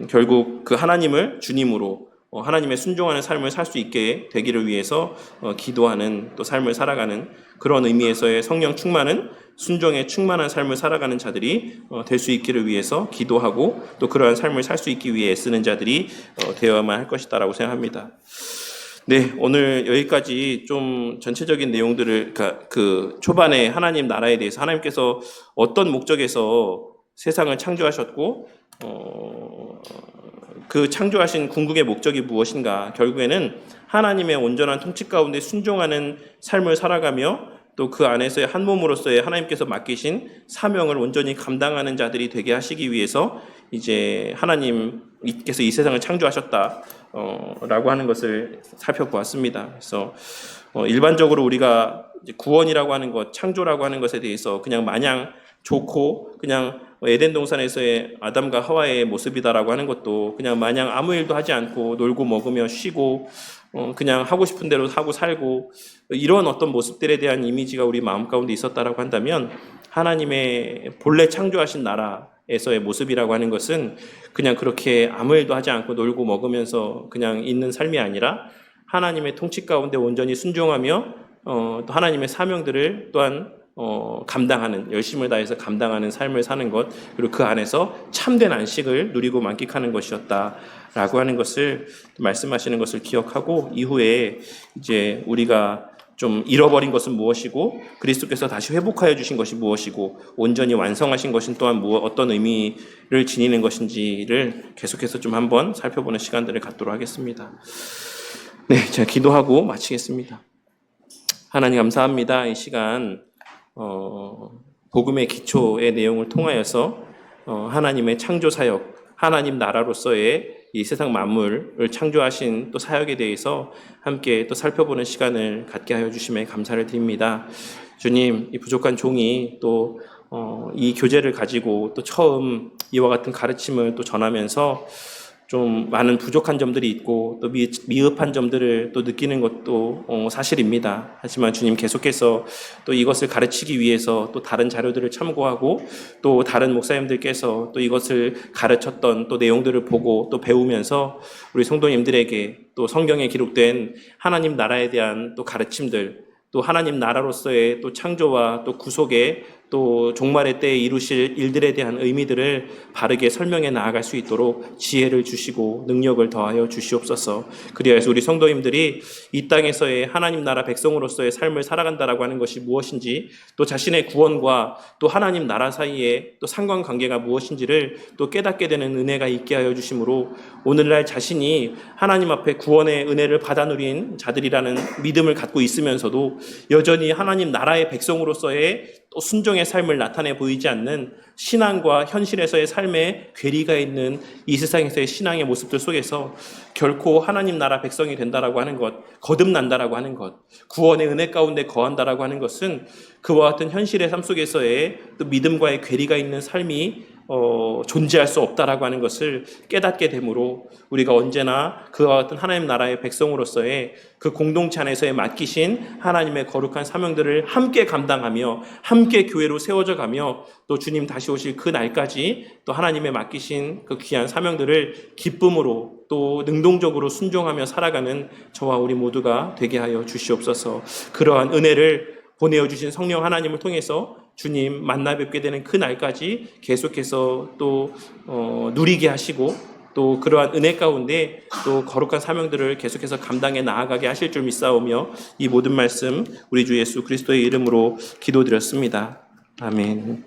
결국 그 하나님을 주님으로 하나님의 순종하는 삶을 살 수 있게 되기를 위해서 기도하는, 또 삶을 살아가는 그런 의미에서의 성령 충만은 순종에 충만한 삶을 살아가는 자들이 될 수 있기를 위해서 기도하고, 또 그러한 삶을 살 수 있기 위해 쓰는 자들이 되어야만 할 것이다라고 생각합니다. 네, 오늘 여기까지 좀 전체적인 내용들을, 그 초반에 하나님 나라에 대해서 하나님께서 어떤 목적에서 세상을 창조하셨고 그 창조하신 궁극의 목적이 무엇인가, 결국에는 하나님의 온전한 통치 가운데 순종하는 삶을 살아가며 또 그 안에서의 한 몸으로서의 하나님께서 맡기신 사명을 온전히 감당하는 자들이 되게 하시기 위해서 이제 하나님께서 이 세상을 창조하셨다라고 하는 것을 살펴보았습니다. 그래서 일반적으로 우리가 이제 구원이라고 하는 것, 창조라고 하는 것에 대해서 그냥 마냥 좋고 그냥 에덴 동산에서의 아담과 하와의 모습이다라고 하는 것도 그냥 마냥 아무 일도 하지 않고 놀고 먹으며 쉬고 그냥 하고 싶은 대로 하고 살고 이런 어떤 모습들에 대한 이미지가 우리 마음 가운데 있었다라고 한다면, 하나님의 본래 창조하신 나라에서의 모습이라고 하는 것은 그냥 그렇게 아무 일도 하지 않고 놀고 먹으면서 그냥 있는 삶이 아니라 하나님의 통치 가운데 온전히 순종하며 또 하나님의 사명들을 또한 감당하는, 열심을 다해서 감당하는 삶을 사는 것, 그리고 그 안에서 참된 안식을 누리고 만끽하는 것이었다라고 하는 것을 말씀하시는 것을 기억하고, 이후에 이제 우리가 좀 잃어버린 것은 무엇이고 그리스도께서 다시 회복하여 주신 것이 무엇이고 온전히 완성하신 것은 또한 어떤 의미를 지니는 것인지를 계속해서 좀 한번 살펴보는 시간들을 갖도록 하겠습니다. 네, 제가 기도하고 마치겠습니다. 하나님 감사합니다. 이 시간 복음의 기초의 내용을 통하여서 하나님의 창조 사역, 하나님 나라로서의 이 세상 만물을 창조하신 또 사역에 대해서 함께 또 살펴보는 시간을 갖게 하여 주심에 감사를 드립니다. 주님, 이 부족한 종이 또 이 교제를 가지고 또 처음 이와 같은 가르침을 또 전하면서 좀 많은 부족한 점들이 있고 또 미흡한 점들을 또 느끼는 것도 사실입니다. 하지만 주님 계속해서 또 이것을 가르치기 위해서 또 다른 자료들을 참고하고 또 다른 목사님들께서 또 이것을 가르쳤던 또 내용들을 보고 또 배우면서 우리 성도님들에게 또 성경에 기록된 하나님 나라에 대한 또 가르침들, 또 하나님 나라로서의 또 창조와 또 구속의 또 종말의 때에 이루실 일들에 대한 의미들을 바르게 설명해 나아갈 수 있도록 지혜를 주시고 능력을 더하여 주시옵소서. 그리하여서 우리 성도님들이 이 땅에서의 하나님 나라 백성으로서의 삶을 살아간다라고 하는 것이 무엇인지, 또 자신의 구원과 또 하나님 나라 사이에 또 상관관계가 무엇인지를 또 깨닫게 되는 은혜가 있게 하여 주심으로 오늘날 자신이 하나님 앞에 구원의 은혜를 받아 누린 자들이라는 믿음을 갖고 있으면서도 여전히 하나님 나라의 백성으로서의 또 순종의 삶을 나타내 보이지 않는 신앙과 현실에서의 삶에 괴리가 있는 이 세상에서의 신앙의 모습들 속에서 결코 하나님 나라 백성이 된다라고 하는 것, 거듭난다라고 하는 것, 구원의 은혜 가운데 거한다라고 하는 것은 그와 같은 현실의 삶 속에서의 또 믿음과의 괴리가 있는 삶이 존재할 수 없다라고 하는 것을 깨닫게 되므로 우리가 언제나 그와 같은 하나님 나라의 백성으로서의 그 공동체 안에서의 맡기신 하나님의 거룩한 사명들을 함께 감당하며 함께 교회로 세워져 가며 또 주님 다시 오실 그 날까지 또 하나님의 맡기신 그 귀한 사명들을 기쁨으로 또 능동적으로 순종하며 살아가는 저와 우리 모두가 되게 하여 주시옵소서. 그러한 은혜를 보내어 주신 성령 하나님을 통해서 주님 만나 뵙게 되는 그 날까지 계속해서 또 누리게 하시고 또 그러한 은혜 가운데 또 거룩한 사명들을 계속해서 감당해 나아가게 하실 줄 믿사오며 이 모든 말씀 우리 주 예수 그리스도의 이름으로 기도드렸습니다. 아멘.